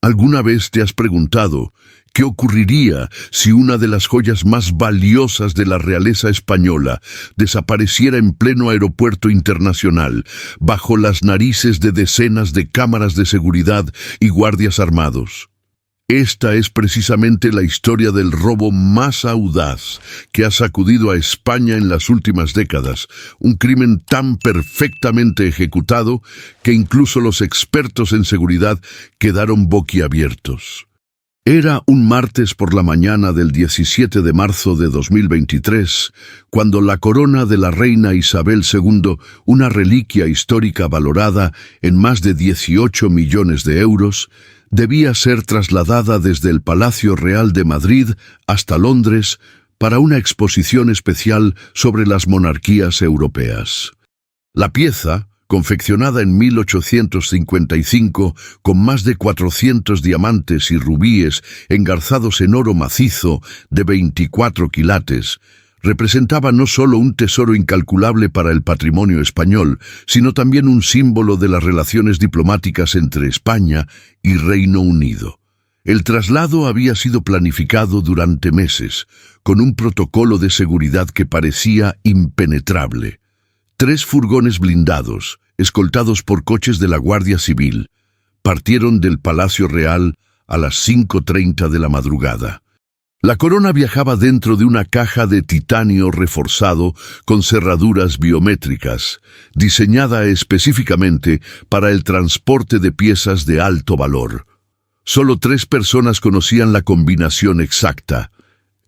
¿Alguna vez te has preguntado qué ocurriría si una de las joyas más valiosas de la realeza española desapareciera en pleno aeropuerto internacional, bajo las narices de decenas de cámaras de seguridad y guardias armados? Esta es precisamente la historia del robo más audaz que ha sacudido a España en las últimas décadas, un crimen tan perfectamente ejecutado que incluso los expertos en seguridad quedaron boquiabiertos. Era un martes por la mañana del 17 de marzo de 2023, cuando la corona de la reina Isabel II, una reliquia histórica valorada en más de 18 millones de euros, debía ser trasladada desde el Palacio Real de Madrid hasta Londres para una exposición especial sobre las monarquías europeas. La pieza, confeccionada en 1855 con más de 400 diamantes y rubíes engarzados en oro macizo de 24 quilates, representaba no solo un tesoro incalculable para el patrimonio español, sino también un símbolo de las relaciones diplomáticas entre España y Reino Unido. El traslado había sido planificado durante meses, con un protocolo de seguridad que parecía impenetrable. 3 furgones blindados, escoltados por coches de la Guardia Civil, partieron del Palacio Real a las 5:30 de la madrugada. La corona viajaba dentro de una caja de titanio reforzado con cerraduras biométricas, diseñada específicamente para el transporte de piezas de alto valor. Solo 3 personas conocían la combinación exacta: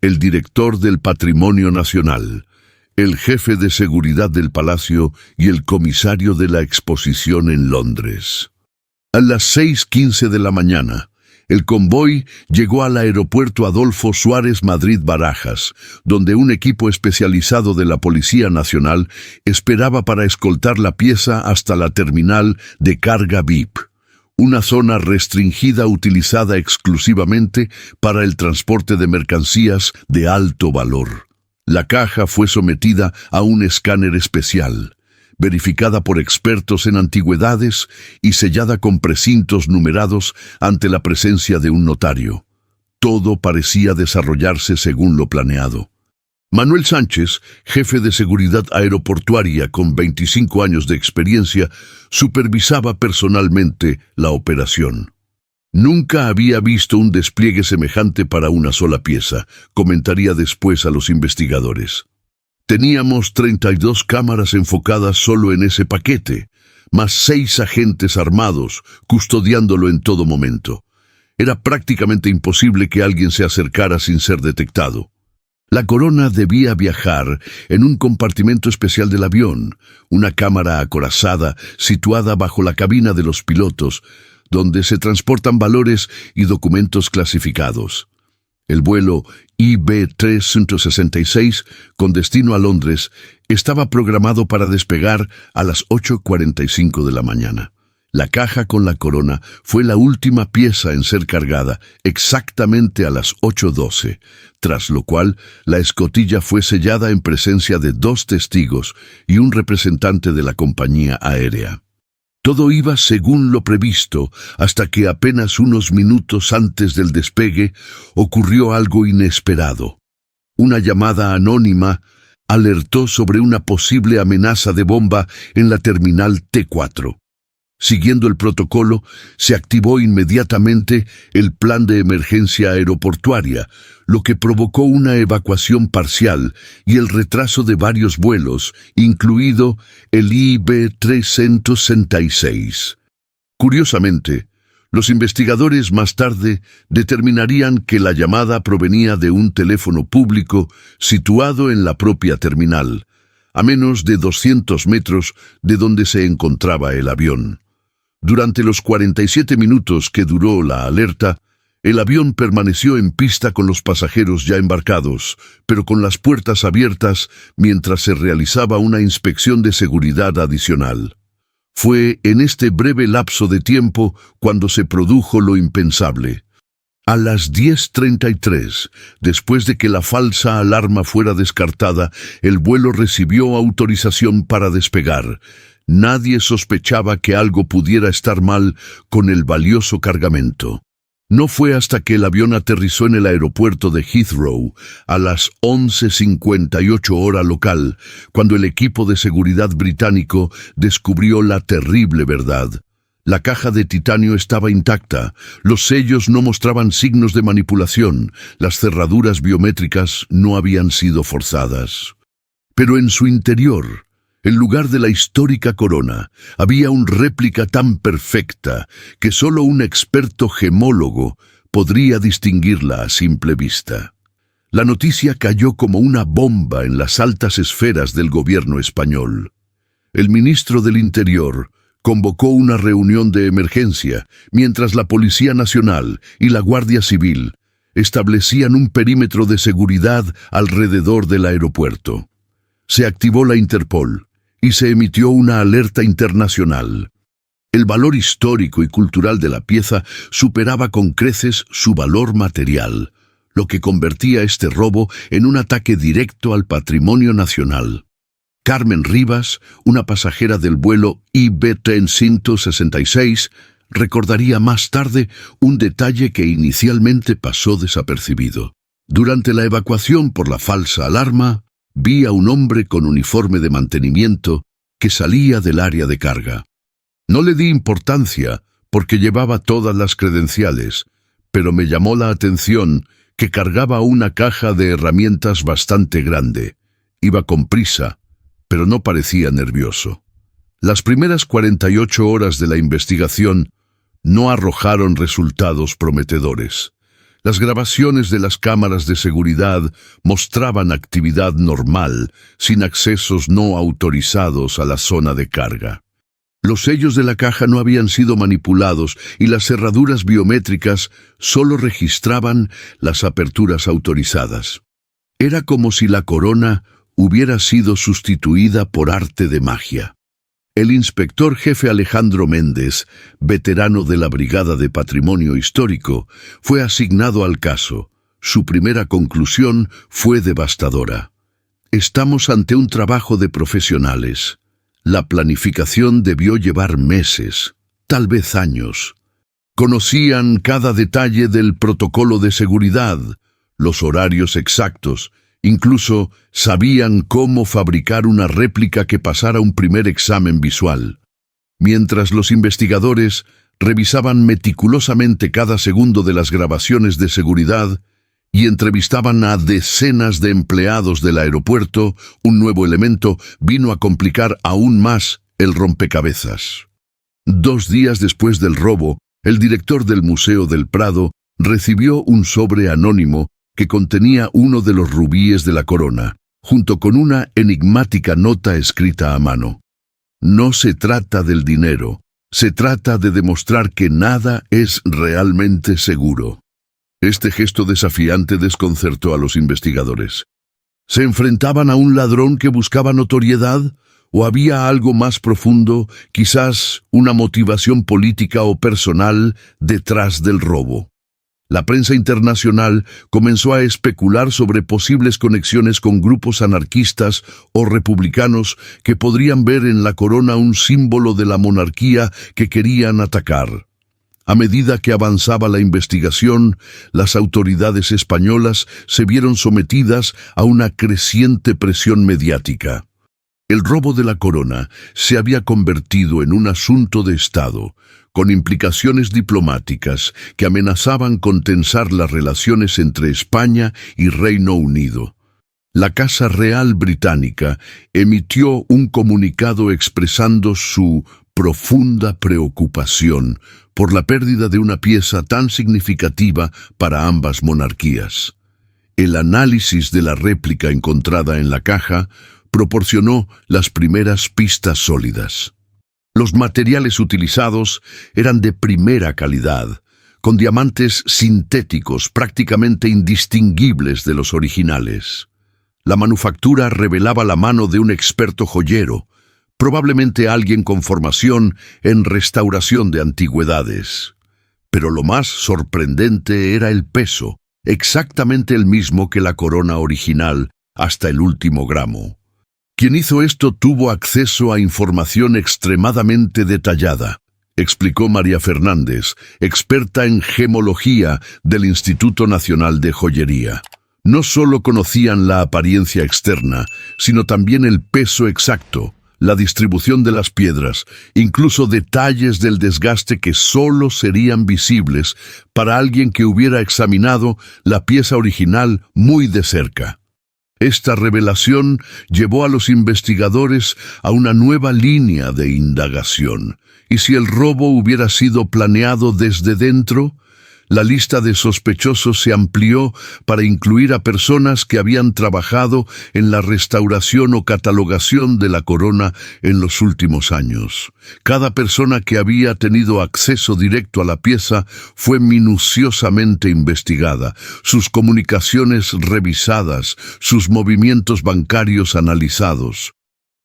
el director del Patrimonio Nacional, el jefe de seguridad del palacio y el comisario de la exposición en Londres. A las 6:15 de la mañana, el convoy llegó al aeropuerto Adolfo Suárez Madrid-Barajas, donde un equipo especializado de la Policía Nacional esperaba para escoltar la pieza hasta la terminal de carga VIP, una zona restringida utilizada exclusivamente para el transporte de mercancías de alto valor. La caja fue sometida a un escáner especial, verificada por expertos en antigüedades y sellada con precintos numerados ante la presencia de un notario. Todo parecía desarrollarse según lo planeado. Manuel Sánchez, jefe de seguridad aeroportuaria con 25 años de experiencia, supervisaba personalmente la operación. Nunca había visto un despliegue semejante para una sola pieza, comentaría después a los investigadores. Teníamos 32 cámaras enfocadas solo en ese paquete, más 6 agentes armados custodiándolo en todo momento. Era prácticamente imposible que alguien se acercara sin ser detectado. La corona debía viajar en un compartimento especial del avión, una cámara acorazada situada bajo la cabina de los pilotos, donde se transportan valores y documentos clasificados. El vuelo IB-366, con destino a Londres, estaba programado para despegar a las 8:45 de la mañana. La caja con la corona fue la última pieza en ser cargada, exactamente a las 8:12, tras lo cual la escotilla fue sellada en presencia de 2 testigos y un representante de la compañía aérea. Todo iba según lo previsto, hasta que apenas unos minutos antes del despegue ocurrió algo inesperado. Una llamada anónima alertó sobre una posible amenaza de bomba en la terminal T4. Siguiendo el protocolo, se activó inmediatamente el plan de emergencia aeroportuaria, lo que provocó una evacuación parcial y el retraso de varios vuelos, incluido el IB-366. Curiosamente, los investigadores más tarde determinarían que la llamada provenía de un teléfono público situado en la propia terminal, a menos de 200 metros de donde se encontraba el avión. Durante los 47 minutos que duró la alerta, el avión permaneció en pista con los pasajeros ya embarcados, pero con las puertas abiertas mientras se realizaba una inspección de seguridad adicional. Fue en este breve lapso de tiempo cuando se produjo lo impensable. A las 10:33, después de que la falsa alarma fuera descartada, el vuelo recibió autorización para despegar. Nadie sospechaba que algo pudiera estar mal con el valioso cargamento. No fue hasta que el avión aterrizó en el aeropuerto de Heathrow a las 11:58 hora local, cuando el equipo de seguridad británico descubrió la terrible verdad. La caja de titanio estaba intacta, los sellos no mostraban signos de manipulación, las cerraduras biométricas no habían sido forzadas. Pero en su interior, en lugar de la histórica corona, había una réplica tan perfecta que solo un experto gemólogo podría distinguirla a simple vista. La noticia cayó como una bomba en las altas esferas del gobierno español. El ministro del Interior convocó una reunión de emergencia mientras la Policía Nacional y la Guardia Civil establecían un perímetro de seguridad alrededor del aeropuerto. Se activó la Interpol y se emitió una alerta internacional. El valor histórico y cultural de la pieza superaba con creces su valor material, lo que convertía este robo en un ataque directo al patrimonio nacional. Carmen Rivas, una pasajera del vuelo IB-166, recordaría más tarde un detalle que inicialmente pasó desapercibido. Durante la evacuación por la falsa alarma, vi a un hombre con uniforme de mantenimiento que salía del área de carga. No le di importancia porque llevaba todas las credenciales, pero me llamó la atención que cargaba una caja de herramientas bastante grande. Iba con prisa, pero no parecía nervioso. Las primeras 48 horas de la investigación no arrojaron resultados prometedores. Las grabaciones de las cámaras de seguridad mostraban actividad normal, sin accesos no autorizados a la zona de carga. Los sellos de la caja no habían sido manipulados y las cerraduras biométricas solo registraban las aperturas autorizadas. Era como si la corona hubiera sido sustituida por arte de magia. El inspector jefe Alejandro Méndez, veterano de la Brigada de Patrimonio Histórico, fue asignado al caso. Su primera conclusión fue devastadora. Estamos ante un trabajo de profesionales. La planificación debió llevar meses, tal vez años. Conocían cada detalle del protocolo de seguridad, los horarios exactos. Incluso sabían cómo fabricar una réplica que pasara un primer examen visual. Mientras los investigadores revisaban meticulosamente cada segundo de las grabaciones de seguridad y entrevistaban a decenas de empleados del aeropuerto, un nuevo elemento vino a complicar aún más el rompecabezas. 2 días después del robo, el director del Museo del Prado recibió un sobre anónimo que contenía uno de los rubíes de la corona, junto con una enigmática nota escrita a mano. No se trata del dinero, se trata de demostrar que nada es realmente seguro. Este gesto desafiante desconcertó a los investigadores. ¿Se enfrentaban a un ladrón que buscaba notoriedad? ¿O había algo más profundo, quizás una motivación política o personal detrás del robo? La prensa internacional comenzó a especular sobre posibles conexiones con grupos anarquistas o republicanos que podrían ver en la corona un símbolo de la monarquía que querían atacar. A medida que avanzaba la investigación, las autoridades españolas se vieron sometidas a una creciente presión mediática. El robo de la corona se había convertido en un asunto de Estado, con implicaciones diplomáticas que amenazaban con tensar las relaciones entre España y Reino Unido. La Casa Real Británica emitió un comunicado expresando su profunda preocupación por la pérdida de una pieza tan significativa para ambas monarquías. El análisis de la réplica encontrada en la caja proporcionó las primeras pistas sólidas. Los materiales utilizados eran de primera calidad, con diamantes sintéticos prácticamente indistinguibles de los originales. La manufactura revelaba la mano de un experto joyero, probablemente alguien con formación en restauración de antigüedades. Pero lo más sorprendente era el peso, exactamente el mismo que la corona original, hasta el último gramo. Quien hizo esto tuvo acceso a información extremadamente detallada. explicó María Fernández, experta en gemología del Instituto Nacional de Joyería. No solo conocían la apariencia externa, sino también el peso exacto, la distribución de las piedras, incluso detalles del desgaste que solo serían visibles para alguien que hubiera examinado la pieza original muy de cerca. Esta revelación llevó a los investigadores a una nueva línea de indagación. ¿Y si el robo hubiera sido planeado desde dentro? La lista de sospechosos se amplió para incluir a personas que habían trabajado en la restauración o catalogación de la corona en los últimos años. Cada persona que había tenido acceso directo a la pieza fue minuciosamente investigada, sus comunicaciones revisadas, sus movimientos bancarios analizados.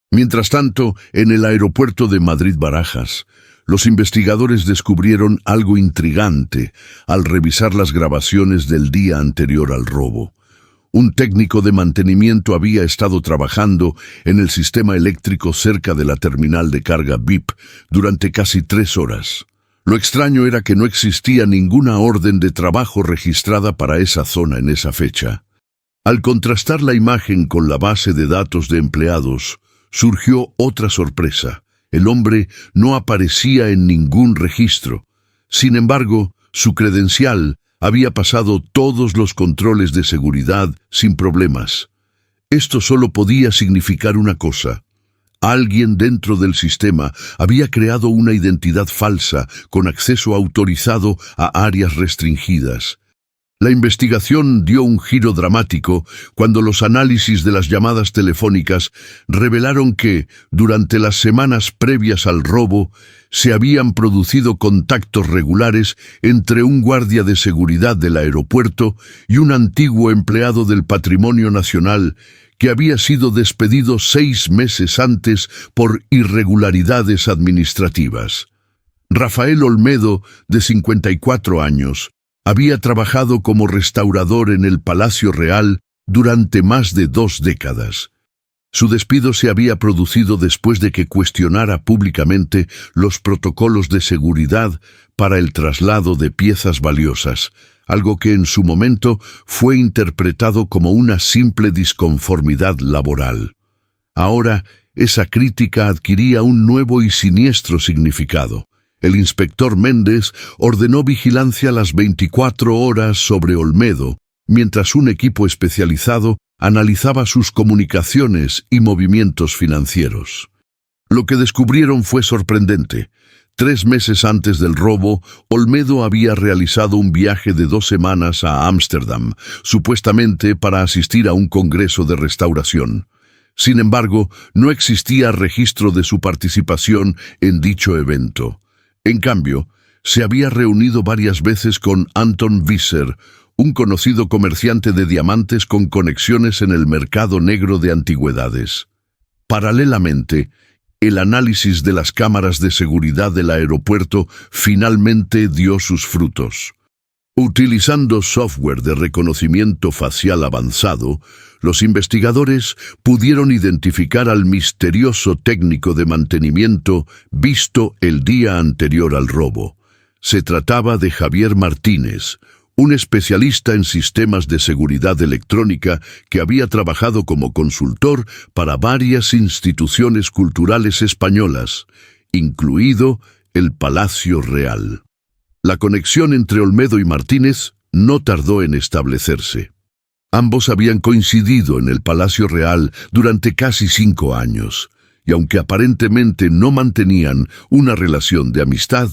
Mientras tanto, en el aeropuerto de Madrid-Barajas, los investigadores descubrieron algo intrigante al revisar las grabaciones del día anterior al robo. Un técnico de mantenimiento había estado trabajando en el sistema eléctrico cerca de la terminal de carga VIP durante casi 3 horas. Lo extraño era que no existía ninguna orden de trabajo registrada para esa zona en esa fecha. Al contrastar la imagen con la base de datos de empleados, surgió otra sorpresa. El hombre no aparecía en ningún registro. Sin embargo, su credencial había pasado todos los controles de seguridad sin problemas. Esto solo podía significar una cosa. Alguien dentro del sistema había creado una identidad falsa con acceso autorizado a áreas restringidas. La investigación dio un giro dramático cuando los análisis de las llamadas telefónicas revelaron que, durante las semanas previas al robo, se habían producido contactos regulares entre un guardia de seguridad del aeropuerto y un antiguo empleado del Patrimonio Nacional que había sido despedido 6 meses antes por irregularidades administrativas. Rafael Olmedo, de 54 años, había trabajado como restaurador en el Palacio Real durante más de 2 décadas. Su despido se había producido después de que cuestionara públicamente los protocolos de seguridad para el traslado de piezas valiosas, algo que en su momento fue interpretado como una simple disconformidad laboral. Ahora, esa crítica adquiría un nuevo y siniestro significado. El inspector Méndez ordenó vigilancia las 24 horas sobre Olmedo, mientras un equipo especializado analizaba sus comunicaciones y movimientos financieros. Lo que descubrieron fue sorprendente. 3 meses antes del robo, Olmedo había realizado un viaje de 2 semanas a Ámsterdam, supuestamente para asistir a un congreso de restauración. Sin embargo, no existía registro de su participación en dicho evento. En cambio, se había reunido varias veces con Anton Visser, un conocido comerciante de diamantes con conexiones en el mercado negro de antigüedades. Paralelamente, el análisis de las cámaras de seguridad del aeropuerto finalmente dio sus frutos. Utilizando software de reconocimiento facial avanzado, los investigadores pudieron identificar al misterioso técnico de mantenimiento visto el día anterior al robo. Se trataba de Javier Martínez, un especialista en sistemas de seguridad electrónica que había trabajado como consultor para varias instituciones culturales españolas, incluido el Palacio Real. La conexión entre Olmedo y Martínez no tardó en establecerse. Ambos habían coincidido en el Palacio Real durante casi 5 años, y aunque aparentemente no mantenían una relación de amistad,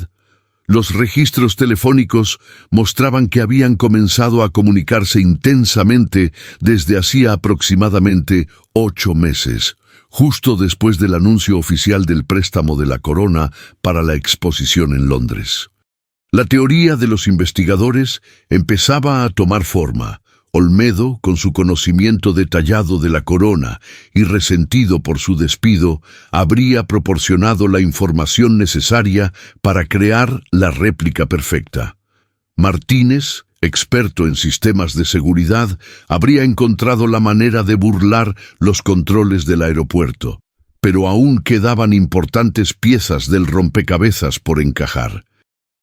los registros telefónicos mostraban que habían comenzado a comunicarse intensamente desde hacía aproximadamente 8 meses, justo después del anuncio oficial del préstamo de la corona para la exposición en Londres. La teoría de los investigadores empezaba a tomar forma. Olmedo, con su conocimiento detallado de la corona y resentido por su despido, habría proporcionado la información necesaria para crear la réplica perfecta. Martínez, experto en sistemas de seguridad, habría encontrado la manera de burlar los controles del aeropuerto. pero aún quedaban importantes piezas del rompecabezas por encajar.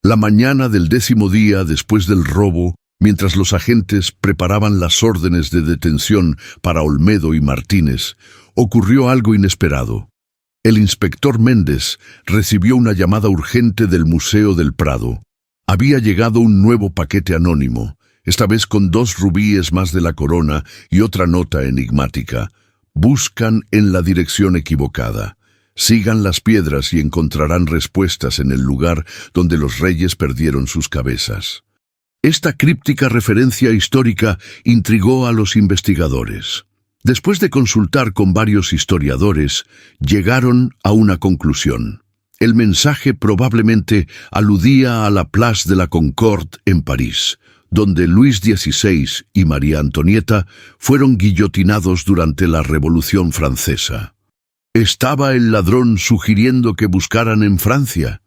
La mañana del 10º día después del robo, mientras los agentes preparaban las órdenes de detención para Olmedo y Martínez, ocurrió algo inesperado. El inspector Méndez recibió una llamada urgente del Museo del Prado. Había llegado un nuevo paquete anónimo, esta vez con 2 rubíes más de la corona y otra nota enigmática. Buscan en la dirección equivocada. Sigan las piedras y encontrarán respuestas en el lugar donde los reyes perdieron sus cabezas. Esta críptica referencia histórica intrigó a los investigadores. Después de consultar con varios historiadores, llegaron a una conclusión. El mensaje probablemente aludía a la Place de la Concorde en París, donde Luis XVI y María Antonieta fueron guillotinados durante la Revolución Francesa. ¿Estaba el ladrón sugiriendo que buscaran en Francia?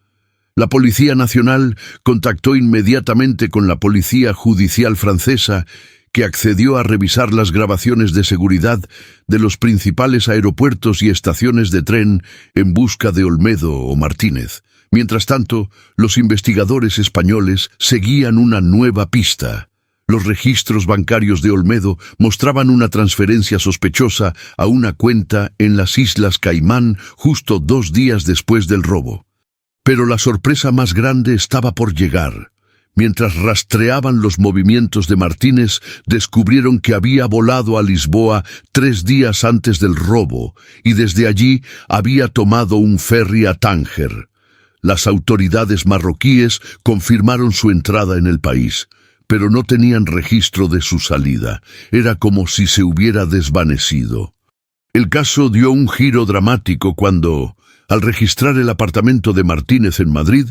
La Policía Nacional contactó inmediatamente con la Policía Judicial francesa, que accedió a revisar las grabaciones de seguridad de los principales aeropuertos y estaciones de tren en busca de Olmedo o Martínez. Mientras tanto, los investigadores españoles seguían una nueva pista. Los registros bancarios de Olmedo mostraban una transferencia sospechosa a una cuenta en las Islas Caimán justo 2 días después del robo. Pero la sorpresa más grande estaba por llegar. Mientras rastreaban los movimientos de Martínez, descubrieron que había volado a Lisboa 3 días antes del robo y desde allí había tomado un ferry a Tánger. Las autoridades marroquíes confirmaron su entrada en el país, pero no tenían registro de su salida. Era como si se hubiera desvanecido. El caso dio un giro dramático cuando, al registrar el apartamento de Martínez en Madrid,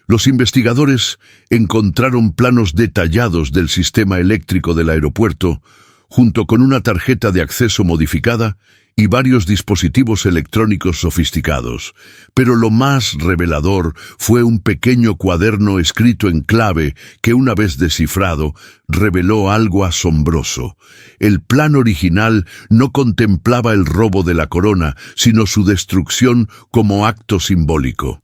los investigadores encontraron planos detallados del sistema eléctrico del aeropuerto, junto con una tarjeta de acceso modificada y varios dispositivos electrónicos sofisticados. Pero lo más revelador fue un pequeño cuaderno escrito en clave que, una vez descifrado, reveló algo asombroso. El plan original no contemplaba el robo de la corona, sino su destrucción como acto simbólico.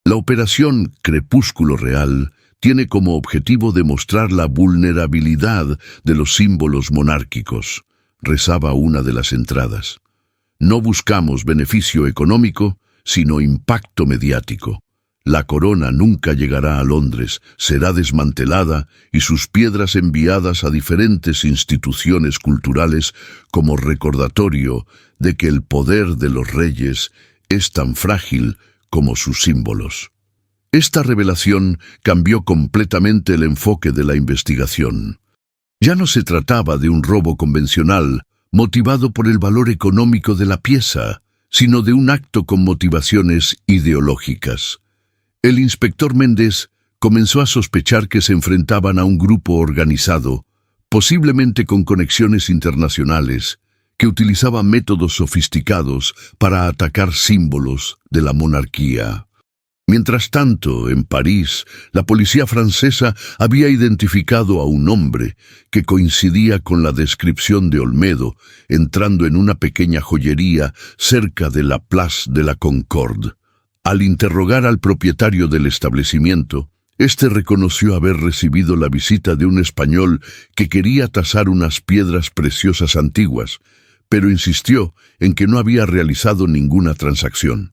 La operación Crepúsculo Real tiene como objetivo demostrar la vulnerabilidad de los símbolos monárquicos, rezaba una de las entradas. No buscamos beneficio económico, sino impacto mediático. La corona nunca llegará a Londres, será desmantelada y sus piedras enviadas a diferentes instituciones culturales como recordatorio de que el poder de los reyes es tan frágil como sus símbolos. Esta revelación cambió completamente el enfoque de la investigación. Ya no se trataba de un robo convencional, motivado por el valor económico de la pieza, sino de un acto con motivaciones ideológicas. El inspector Méndez comenzó a sospechar que se enfrentaban a un grupo organizado, posiblemente con conexiones internacionales, que utilizaba métodos sofisticados para atacar símbolos de la monarquía. Mientras tanto, en París, la policía francesa había identificado a un hombre que coincidía con la descripción de Olmedo, entrando en una pequeña joyería cerca de la Place de la Concorde. Al interrogar al propietario del establecimiento, este reconoció haber recibido la visita de un español que quería tasar unas piedras preciosas antiguas, pero insistió en que no había realizado ninguna transacción.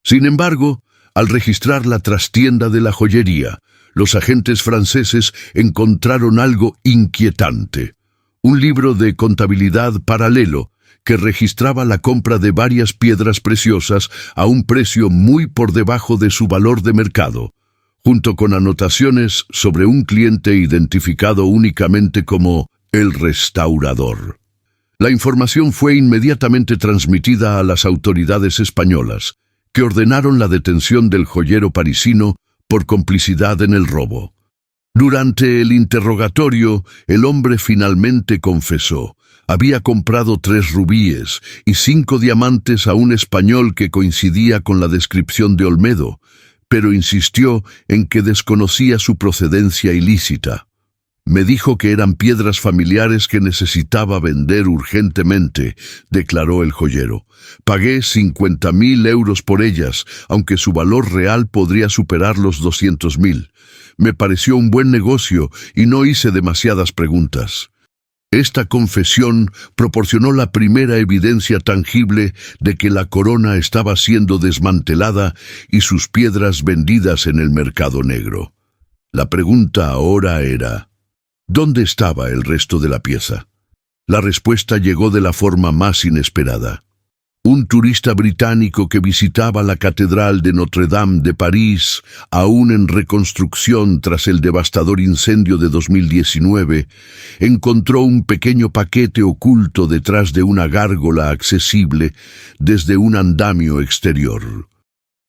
Sin embargo, al registrar la trastienda de la joyería, los agentes franceses encontraron algo inquietante: un libro de contabilidad paralelo que registraba la compra de varias piedras preciosas a un precio muy por debajo de su valor de mercado, junto con anotaciones sobre un cliente identificado únicamente como el restaurador. La información fue inmediatamente transmitida a las autoridades españolas, que ordenaron la detención del joyero parisino por complicidad en el robo. Durante el interrogatorio, el hombre finalmente confesó. Había comprado 3 rubíes y 5 diamantes a un español que coincidía con la descripción de Olmedo, pero insistió en que desconocía su procedencia ilícita. Me dijo que eran piedras familiares que necesitaba vender urgentemente, declaró el joyero. Pagué 50.000 euros por ellas, aunque su valor real podría superar los 200.000. Me pareció un buen negocio y no hice demasiadas preguntas. Esta confesión proporcionó la primera evidencia tangible de que la corona estaba siendo desmantelada y sus piedras vendidas en el mercado negro. La pregunta ahora era: ¿dónde estaba el resto de la pieza? La respuesta llegó de la forma más inesperada. Un turista británico que visitaba la Catedral de Notre Dame de París, aún en reconstrucción tras el devastador incendio de 2019, encontró un pequeño paquete oculto detrás de una gárgola accesible desde un andamio exterior.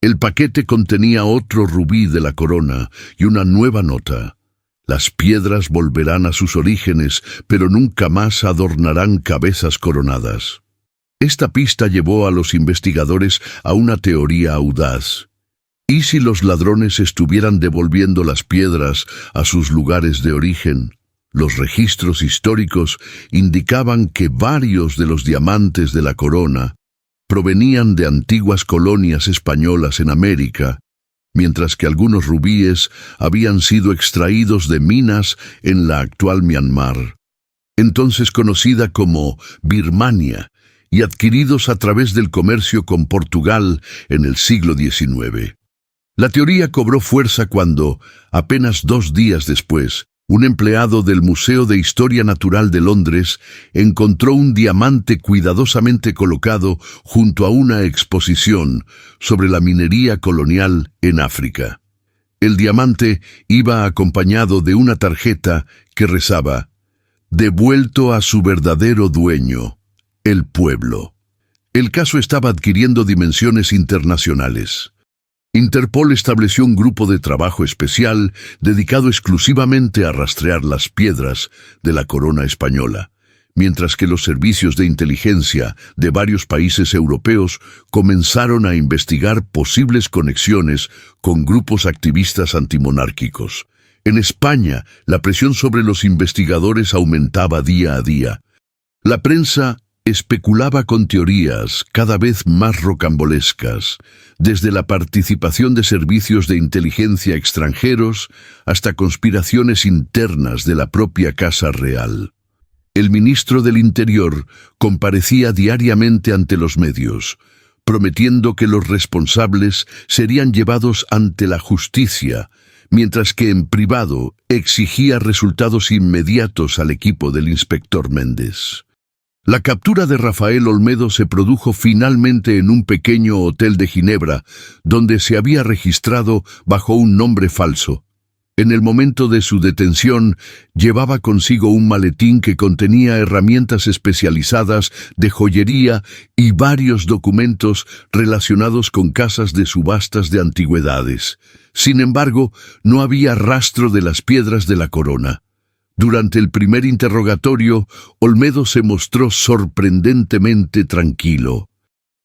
El paquete contenía otro rubí de la corona y una nueva nota. Las piedras volverán a sus orígenes, pero nunca más adornarán cabezas coronadas. Esta pista llevó a los investigadores a una teoría audaz. ¿Y si los ladrones estuvieran devolviendo las piedras a sus lugares de origen? Los registros históricos indicaban que varios de los diamantes de la corona provenían de antiguas colonias españolas en América, mientras que algunos rubíes habían sido extraídos de minas en la actual Myanmar, entonces conocida como Birmania, y adquiridos a través del comercio con Portugal en el siglo XIX. La teoría cobró fuerza cuando, apenas 2 días después, un empleado del Museo de Historia Natural de Londres encontró un diamante cuidadosamente colocado junto a una exposición sobre la minería colonial en África. El diamante iba acompañado de una tarjeta que rezaba: «Devuelto a su verdadero dueño, el pueblo». El caso estaba adquiriendo dimensiones internacionales. Interpol estableció un grupo de trabajo especial dedicado exclusivamente a rastrear las piedras de la corona española, mientras que los servicios de inteligencia de varios países europeos comenzaron a investigar posibles conexiones con grupos activistas antimonárquicos. En España, la presión sobre los investigadores aumentaba día a día. La prensa especulaba con teorías cada vez más rocambolescas, desde la participación de servicios de inteligencia extranjeros hasta conspiraciones internas de la propia Casa Real. El ministro del Interior comparecía diariamente ante los medios, prometiendo que los responsables serían llevados ante la justicia, mientras que en privado exigía resultados inmediatos al equipo del inspector Méndez. La captura de Rafael Olmedo se produjo finalmente en un pequeño hotel de Ginebra, donde se había registrado bajo un nombre falso. En el momento de su detención, llevaba consigo un maletín que contenía herramientas especializadas de joyería y varios documentos relacionados con casas de subastas de antigüedades. Sin embargo, no había rastro de las piedras de la corona. Durante el primer interrogatorio, Olmedo se mostró sorprendentemente tranquilo.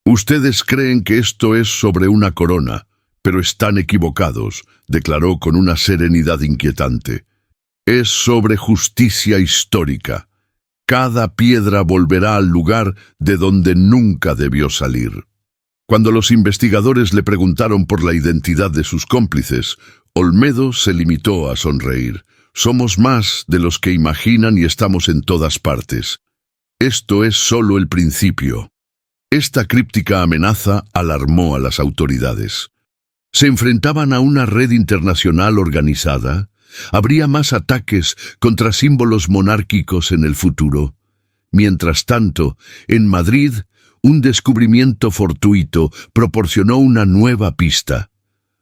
«Ustedes creen que esto es sobre una corona, pero están equivocados», declaró con una serenidad inquietante. «Es sobre justicia histórica. Cada piedra volverá al lugar de donde nunca debió salir». Cuando los investigadores le preguntaron por la identidad de sus cómplices, Olmedo se limitó a sonreír. «Somos más de los que imaginan y estamos en todas partes. Esto es solo el principio». Esta críptica amenaza alarmó a las autoridades. Se enfrentaban a una red internacional organizada. Habría más ataques contra símbolos monárquicos en el futuro. Mientras tanto, en Madrid, un descubrimiento fortuito proporcionó una nueva pista.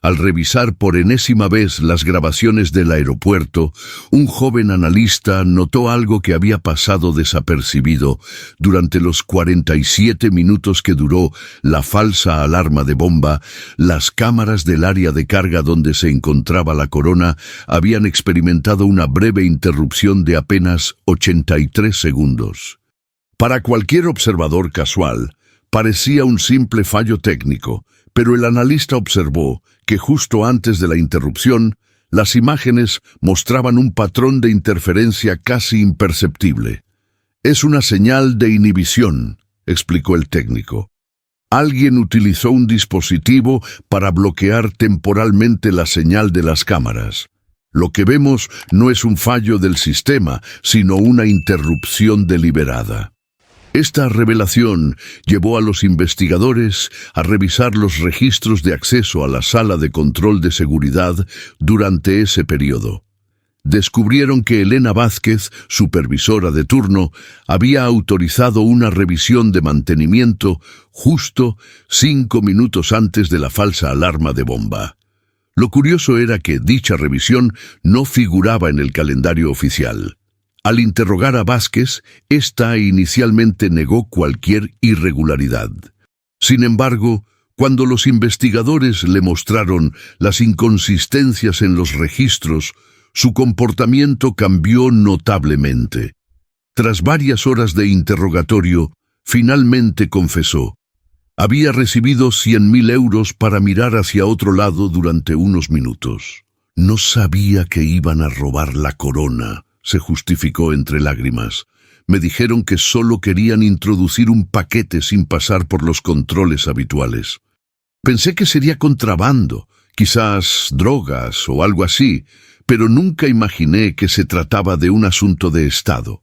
Al revisar por enésima vez las grabaciones del aeropuerto, un joven analista notó algo que había pasado desapercibido durante los 47 minutos que duró la falsa alarma de bomba. Las cámaras del área de carga donde se encontraba la corona habían experimentado una breve interrupción de apenas 83 segundos. Para cualquier observador casual, parecía un simple fallo técnico, pero el analista observó que justo antes de la interrupción, Las imágenes mostraban un patrón de interferencia casi imperceptible. «Es una señal de inhibición», explicó el técnico. Alguien utilizó un dispositivo para bloquear temporalmente la señal de las cámaras. Lo que vemos no es un fallo del sistema, sino una interrupción deliberada. Esta revelación llevó a los investigadores a revisar los registros de acceso a la sala de control de seguridad durante ese periodo. Descubrieron que Elena Vázquez, supervisora de turno, había autorizado una revisión de mantenimiento justo 5 minutos antes de la falsa alarma de bomba. Lo curioso era que dicha revisión no figuraba en el calendario oficial. Al interrogar a Vázquez, ésta inicialmente negó cualquier irregularidad. Sin embargo, cuando los investigadores le mostraron las inconsistencias en los registros, su comportamiento cambió notablemente. Tras varias horas de interrogatorio, finalmente confesó. Había recibido 100.000 euros para mirar hacia otro lado durante unos minutos. No sabía que iban a robar la corona, se justificó entre lágrimas. Me dijeron que solo querían introducir un paquete sin pasar por los controles habituales. Pensé que sería contrabando, quizás drogas o algo así, pero nunca imaginé que se trataba de un asunto de Estado.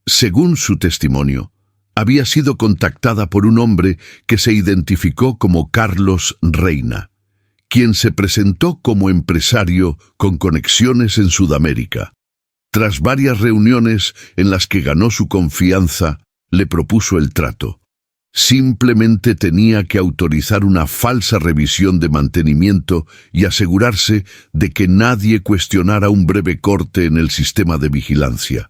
Según su testimonio, había sido contactada por un hombre que se identificó como Carlos Reina, quien se presentó como empresario con conexiones en Sudamérica. Tras varias reuniones en las que ganó su confianza, le propuso el trato. Simplemente tenía que autorizar una falsa revisión de mantenimiento y asegurarse de que nadie cuestionara un breve corte en el sistema de vigilancia.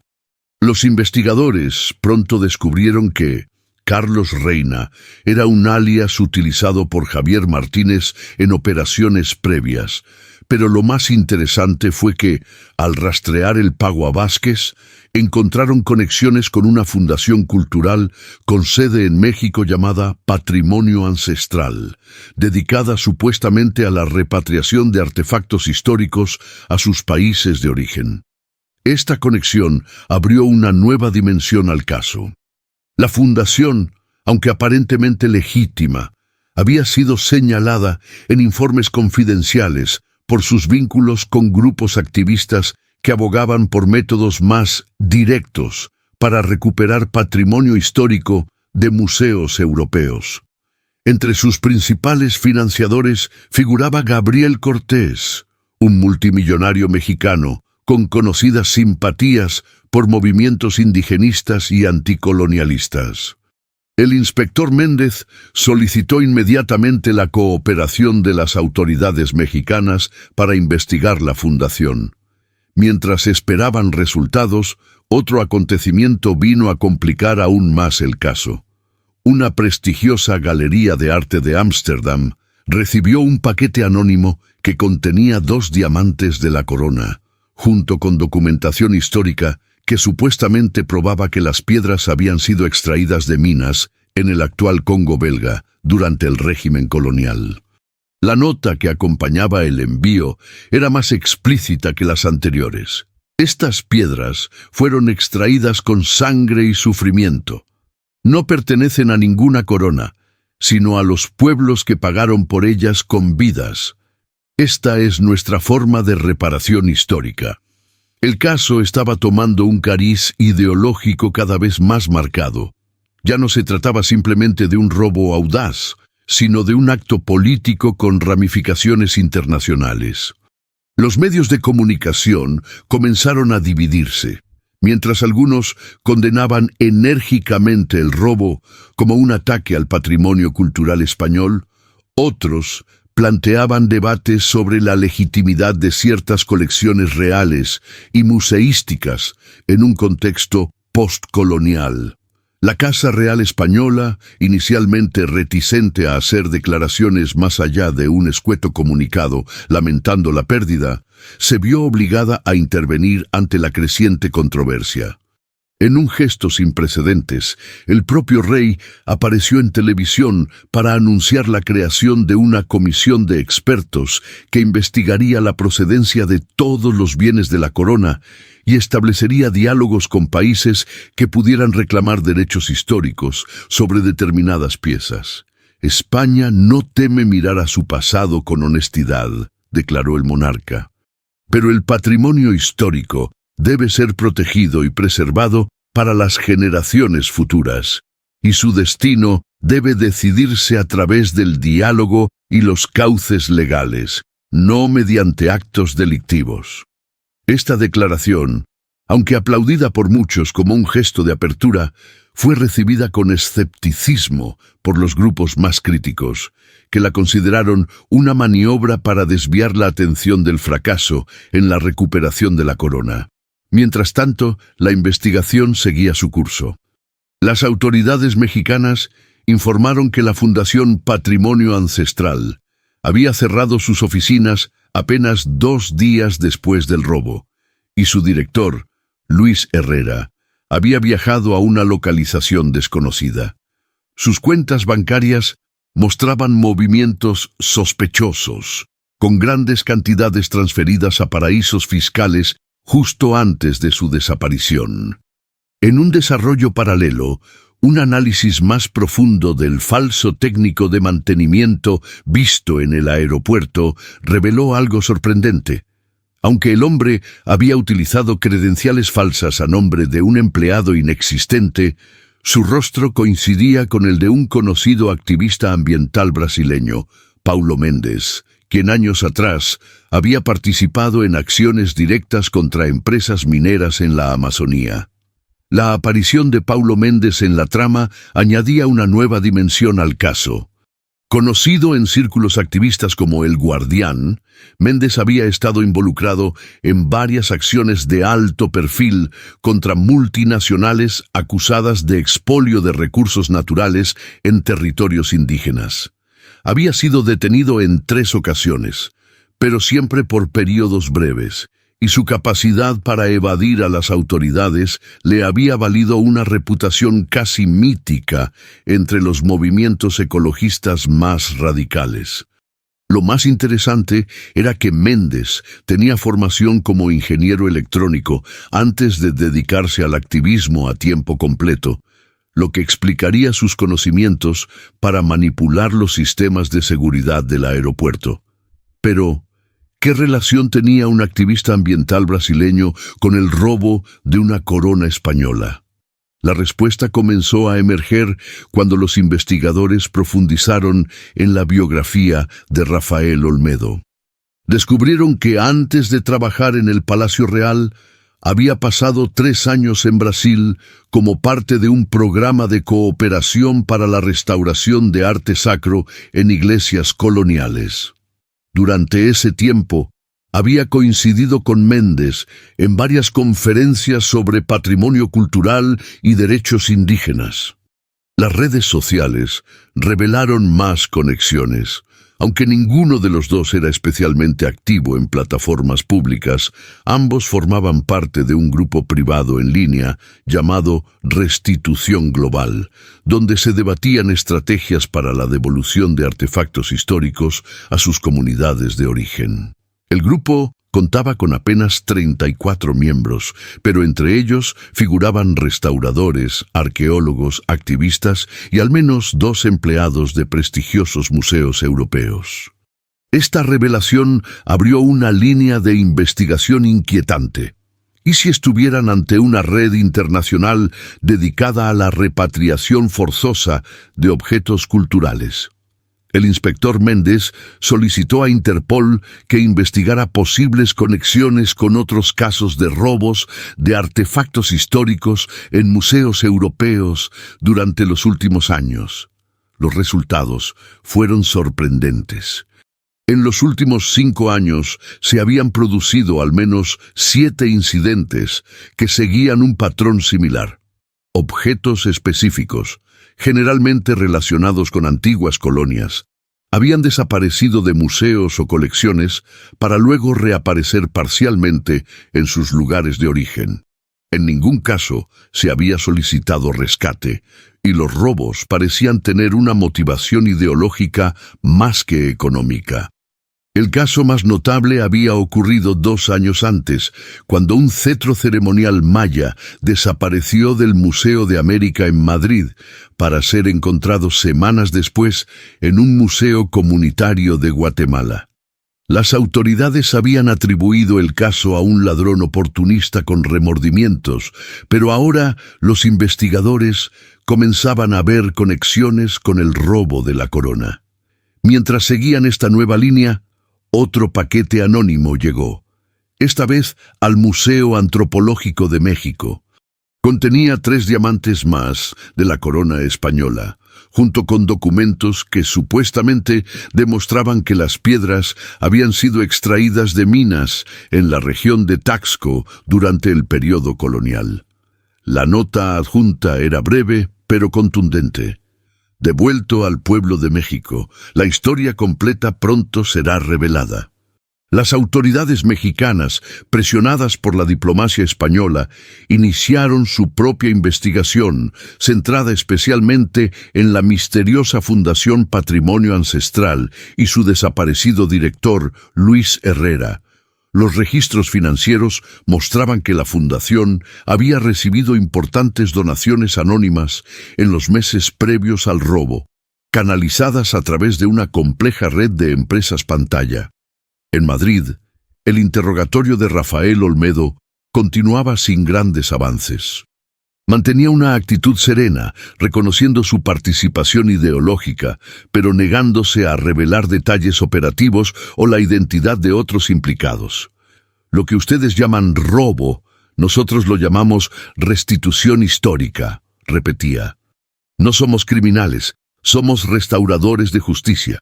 Los investigadores pronto descubrieron que Carlos Reina era un alias utilizado por Javier Martínez en operaciones previas, pero lo más interesante fue que, al rastrear el pago a Vázquez, encontraron conexiones con una fundación cultural con sede en México llamada Patrimonio Ancestral, dedicada supuestamente a la repatriación de artefactos históricos a sus países de origen. Esta conexión abrió una nueva dimensión al caso. La fundación, aunque aparentemente legítima, había sido señalada en informes confidenciales por sus vínculos con grupos activistas que abogaban por métodos más directos para recuperar patrimonio histórico de museos europeos. Entre sus principales financiadores figuraba Gabriel Cortés, un multimillonario mexicano con conocidas simpatías por movimientos indigenistas y anticolonialistas. El inspector Méndez solicitó inmediatamente la cooperación de las autoridades mexicanas para investigar la fundación. Mientras esperaban resultados, otro acontecimiento vino a complicar aún más el caso. Una prestigiosa galería de arte de Ámsterdam recibió un paquete anónimo que contenía 2 diamantes de la corona, junto con documentación histórica que supuestamente probaba que las piedras habían sido extraídas de minas en el actual Congo belga durante el régimen colonial. La nota que acompañaba el envío era más explícita que las anteriores. Estas piedras fueron extraídas con sangre y sufrimiento. No pertenecen a ninguna corona, sino a los pueblos que pagaron por ellas con vidas. Esta es nuestra forma de reparación histórica. El caso estaba tomando un cariz ideológico cada vez más marcado. Ya no se trataba simplemente de un robo audaz, sino de un acto político con ramificaciones internacionales. Los medios de comunicación comenzaron a dividirse. Mientras algunos condenaban enérgicamente el robo como un ataque al patrimonio cultural español, otros planteaban debates sobre la legitimidad de ciertas colecciones reales y museísticas en un contexto postcolonial. La Casa Real Española, inicialmente reticente a hacer declaraciones más allá de un escueto comunicado lamentando la pérdida, se vio obligada a intervenir ante la creciente controversia. En un gesto sin precedentes, el propio rey apareció en televisión para anunciar la creación de una comisión de expertos que investigaría la procedencia de todos los bienes de la corona y establecería diálogos con países que pudieran reclamar derechos históricos sobre determinadas piezas. España no teme mirar a su pasado con honestidad, declaró el monarca. Pero el patrimonio histórico debe ser protegido y preservado para las generaciones futuras, y su destino debe decidirse a través del diálogo y los cauces legales, no mediante actos delictivos. Esta declaración, aunque aplaudida por muchos como un gesto de apertura, fue recibida con escepticismo por los grupos más críticos, que la consideraron una maniobra para desviar la atención del fracaso en la recuperación de la corona. Mientras tanto, la investigación seguía su curso. Las autoridades mexicanas informaron que la Fundación Patrimonio Ancestral había cerrado sus oficinas apenas 2 días después del robo, y su director, Luis Herrera, había viajado a una localización desconocida. Sus cuentas bancarias mostraban movimientos sospechosos, con grandes cantidades transferidas a paraísos fiscales justo antes de su desaparición. En un desarrollo paralelo, un análisis más profundo del falso técnico de mantenimiento visto en el aeropuerto reveló algo sorprendente. Aunque el hombre había utilizado credenciales falsas a nombre de un empleado inexistente, su rostro coincidía con el de un conocido activista ambiental brasileño, Paulo Mendes, quien años atrás había participado en acciones directas contra empresas mineras en la Amazonía. La aparición de Paulo Mendes en la trama añadía una nueva dimensión al caso. Conocido en círculos activistas como El Guardián, Mendes había estado involucrado en varias acciones de alto perfil contra multinacionales acusadas de expolio de recursos naturales en territorios indígenas. Había sido detenido en 3 ocasiones, pero siempre por periodos breves, y su capacidad para evadir a las autoridades le había valido una reputación casi mítica entre los movimientos ecologistas más radicales. Lo más interesante era que Mendes tenía formación como ingeniero electrónico antes de dedicarse al activismo a tiempo completo, lo que explicaría sus conocimientos para manipular los sistemas de seguridad del aeropuerto. Pero, ¿qué relación tenía un activista ambiental brasileño con el robo de una corona española? La respuesta comenzó a emerger cuando los investigadores profundizaron en la biografía de Rafael Olmedo. Descubrieron que antes de trabajar en el Palacio Real, había pasado 3 años en Brasil como parte de un programa de cooperación para la restauración de arte sacro en iglesias coloniales. Durante ese tiempo, había coincidido con Mendes en varias conferencias sobre patrimonio cultural y derechos indígenas. Las redes sociales revelaron más conexiones. Aunque ninguno de los dos era especialmente activo en plataformas públicas, ambos formaban parte de un grupo privado en línea llamado Restitución Global, donde se debatían estrategias para la devolución de artefactos históricos a sus comunidades de origen. El grupo contaba con apenas 34 miembros, pero entre ellos figuraban restauradores, arqueólogos, activistas y al menos 2 empleados de prestigiosos museos europeos. Esta revelación abrió una línea de investigación inquietante. ¿Y si estuvieran ante una red internacional dedicada a la repatriación forzosa de objetos culturales? El inspector Mendes solicitó a Interpol que investigara posibles conexiones con otros casos de robos de artefactos históricos en museos europeos durante los últimos años. Los resultados fueron sorprendentes. En los últimos 5 años se habían producido al menos 7 incidentes que seguían un patrón similar. Objetos específicos, generalmente relacionados con antiguas colonias, habían desaparecido de museos o colecciones para luego reaparecer parcialmente en sus lugares de origen. En ningún caso se había solicitado rescate, y los robos parecían tener una motivación ideológica más que económica. El caso más notable había ocurrido 2 años antes, cuando un cetro ceremonial maya desapareció del Museo de América en Madrid, para ser encontrado semanas después en un museo comunitario de Guatemala. Las autoridades habían atribuido el caso a un ladrón oportunista con remordimientos, pero ahora los investigadores comenzaban a ver conexiones con el robo de la corona. Mientras seguían esta nueva línea, otro paquete anónimo llegó, esta vez al Museo Antropológico de México. Contenía 3 diamantes más de la corona española, junto con documentos que supuestamente demostraban que las piedras habían sido extraídas de minas en la región de Taxco durante el periodo colonial. La nota adjunta era breve, pero contundente. Devuelto al pueblo de México, la historia completa pronto será revelada. Las autoridades mexicanas, presionadas por la diplomacia española, iniciaron su propia investigación, centrada especialmente en la misteriosa Fundación Patrimonio Ancestral y su desaparecido director, Luis Herrera. Los registros financieros mostraban que la fundación había recibido importantes donaciones anónimas en los meses previos al robo, canalizadas a través de una compleja red de empresas pantalla. En Madrid, el interrogatorio de Rafael Olmedo continuaba sin grandes avances. Mantenía una actitud serena, reconociendo su participación ideológica, pero negándose a revelar detalles operativos o la identidad de otros implicados. Lo que ustedes llaman robo, nosotros lo llamamos restitución histórica, repetía. No somos criminales, somos restauradores de justicia.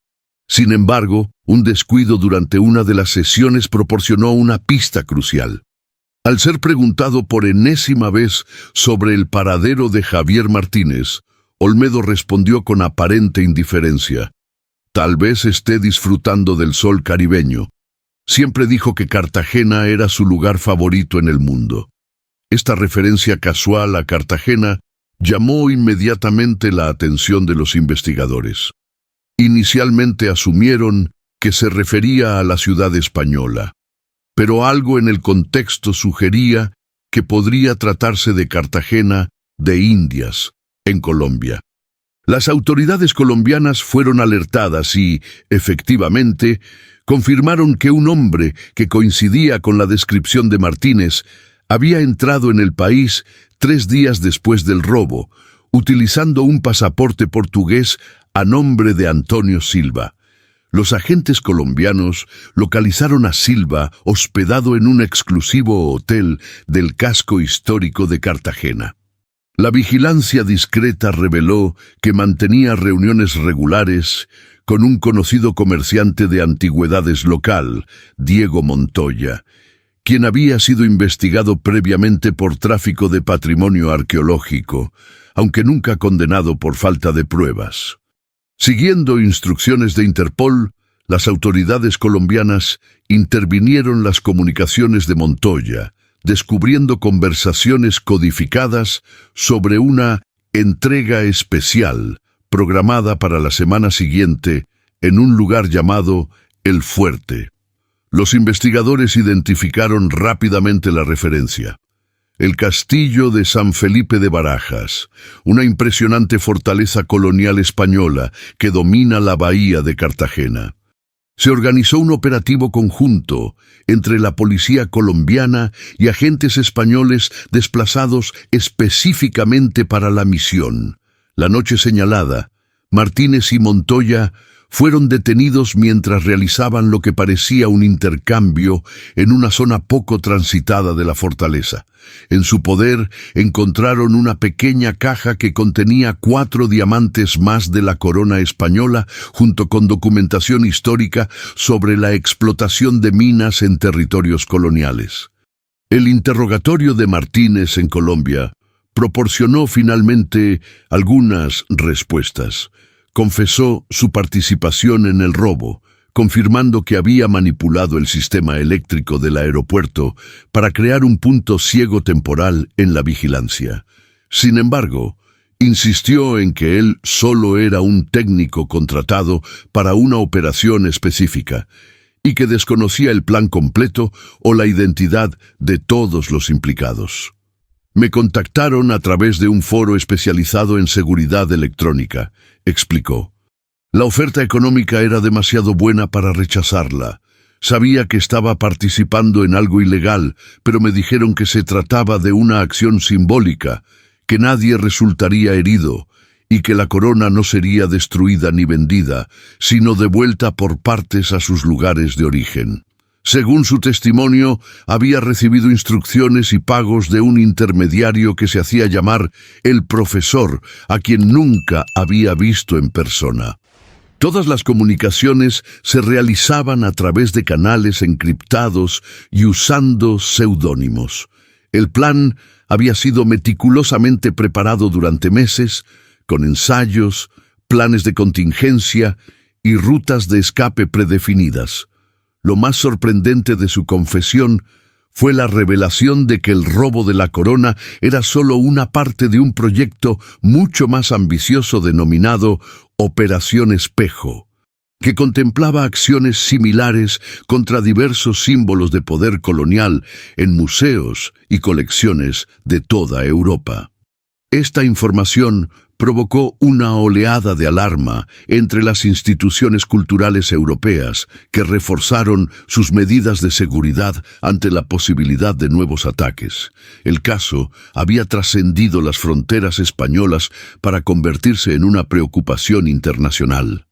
Sin embargo, un descuido durante una de las sesiones proporcionó una pista crucial. Al ser preguntado por enésima vez sobre el paradero de Javier Martínez, Olmedo respondió con aparente indiferencia. Tal vez esté disfrutando del sol caribeño. Siempre dijo que Cartagena era su lugar favorito en el mundo. Esta referencia casual a Cartagena llamó inmediatamente la atención de los investigadores. Inicialmente asumieron que se refería a la ciudad española, pero algo en el contexto sugería que podría tratarse de Cartagena de Indias, en Colombia. Las autoridades colombianas fueron alertadas y, efectivamente, confirmaron que un hombre que coincidía con la descripción de Martínez había entrado en el país 3 días después del robo, utilizando un pasaporte portugués a nombre de Antonio Silva. Los agentes colombianos localizaron a Silva hospedado en un exclusivo hotel del casco histórico de Cartagena. La vigilancia discreta reveló que mantenía reuniones regulares con un conocido comerciante de antigüedades local, Diego Montoya, quien había sido investigado previamente por tráfico de patrimonio arqueológico, aunque nunca condenado por falta de pruebas. Siguiendo instrucciones de Interpol, las autoridades colombianas intervinieron las comunicaciones de Montoya, descubriendo conversaciones codificadas sobre una entrega especial programada para la semana siguiente en un lugar llamado El Fuerte. Los investigadores identificaron rápidamente la referencia. El castillo de San Felipe de Barajas, una impresionante fortaleza colonial española que domina la bahía de Cartagena. Se organizó un operativo conjunto entre la policía colombiana y agentes españoles desplazados específicamente para la misión. La noche señalada, Martínez y Montoya fueron detenidos mientras realizaban lo que parecía un intercambio en una zona poco transitada de la fortaleza. En su poder encontraron una pequeña caja que contenía 4 diamantes más de la corona española, junto con documentación histórica sobre la explotación de minas en territorios coloniales. El interrogatorio de Martínez en Colombia proporcionó finalmente algunas respuestas. Confesó su participación en el robo, confirmando que había manipulado el sistema eléctrico del aeropuerto para crear un punto ciego temporal en la vigilancia. Sin embargo, insistió en que él solo era un técnico contratado para una operación específica y que desconocía el plan completo o la identidad de todos los implicados. Me contactaron a través de un foro especializado en seguridad electrónica, explicó. La oferta económica era demasiado buena para rechazarla. Sabía que estaba participando en algo ilegal, pero me dijeron que se trataba de una acción simbólica, que nadie resultaría herido y que la corona no sería destruida ni vendida, sino devuelta por partes a sus lugares de origen. Según su testimonio, había recibido instrucciones y pagos de un intermediario que se hacía llamar el profesor, a quien nunca había visto en persona. Todas las comunicaciones se realizaban a través de canales encriptados y usando seudónimos. El plan había sido meticulosamente preparado durante meses, con ensayos, planes de contingencia y rutas de escape predefinidas. Lo más sorprendente de su confesión fue la revelación de que el robo de la corona era solo una parte de un proyecto mucho más ambicioso denominado Operación Espejo, que contemplaba acciones similares contra diversos símbolos de poder colonial en museos y colecciones de toda Europa. Esta información provocó una oleada de alarma entre las instituciones culturales europeas que reforzaron sus medidas de seguridad ante la posibilidad de nuevos ataques. El caso había trascendido las fronteras españolas para convertirse en una preocupación internacional.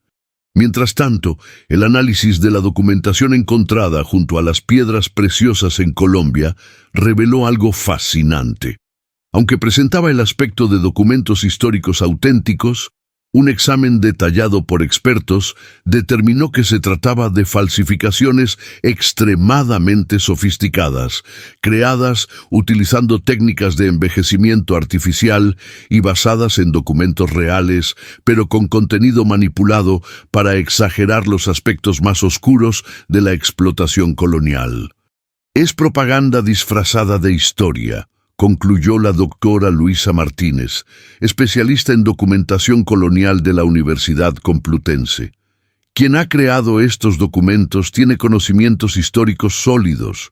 Mientras tanto, el análisis de la documentación encontrada junto a las piedras preciosas en Colombia reveló algo fascinante. Aunque presentaba el aspecto de documentos históricos auténticos, un examen detallado por expertos determinó que se trataba de falsificaciones extremadamente sofisticadas, creadas utilizando técnicas de envejecimiento artificial y basadas en documentos reales, pero con contenido manipulado para exagerar los aspectos más oscuros de la explotación colonial. Es propaganda disfrazada de historia, concluyó la doctora Luisa Martínez, especialista en documentación colonial de la Universidad Complutense. Quien ha creado estos documentos tiene conocimientos históricos sólidos,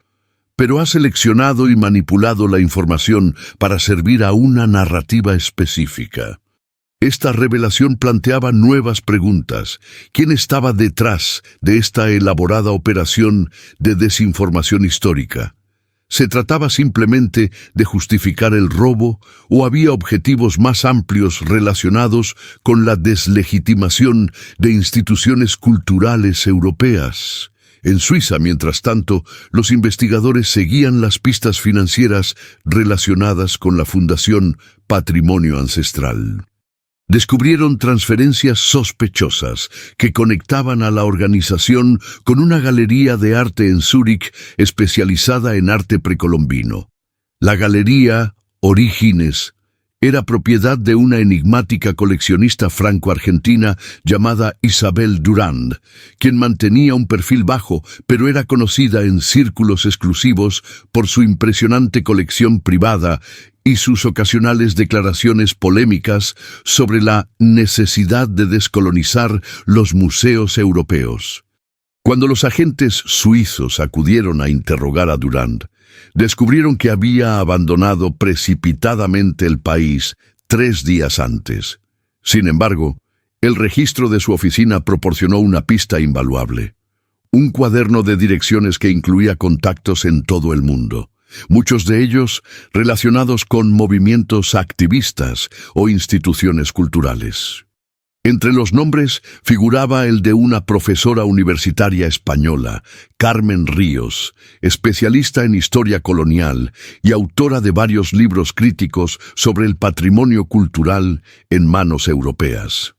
pero ha seleccionado y manipulado la información para servir a una narrativa específica. Esta revelación planteaba nuevas preguntas. ¿Quién estaba detrás de esta elaborada operación de desinformación histórica? ¿Se trataba simplemente de justificar el robo o había objetivos más amplios relacionados con la deslegitimación de instituciones culturales europeas? En Suiza, mientras tanto, los investigadores seguían las pistas financieras relacionadas con la Fundación Patrimonio Ancestral. Descubrieron transferencias sospechosas que conectaban a la organización con una galería de arte en Zúrich especializada en arte precolombino. La galería Orígenes era propiedad de una enigmática coleccionista franco-argentina llamada Isabel Durand, quien mantenía un perfil bajo, pero era conocida en círculos exclusivos por su impresionante colección privada y sus ocasionales declaraciones polémicas sobre la necesidad de descolonizar los museos europeos. Cuando los agentes suizos acudieron a interrogar a Durand, descubrieron que había abandonado precipitadamente el país 3 días antes. Sin embargo, el registro de su oficina proporcionó una pista invaluable. Un cuaderno de direcciones que incluía contactos en todo el mundo, muchos de ellos relacionados con movimientos activistas o instituciones culturales. Entre los nombres figuraba el de una profesora universitaria española, Carmen Ríos, especialista en historia colonial y autora de varios libros críticos sobre el patrimonio cultural en manos europeas.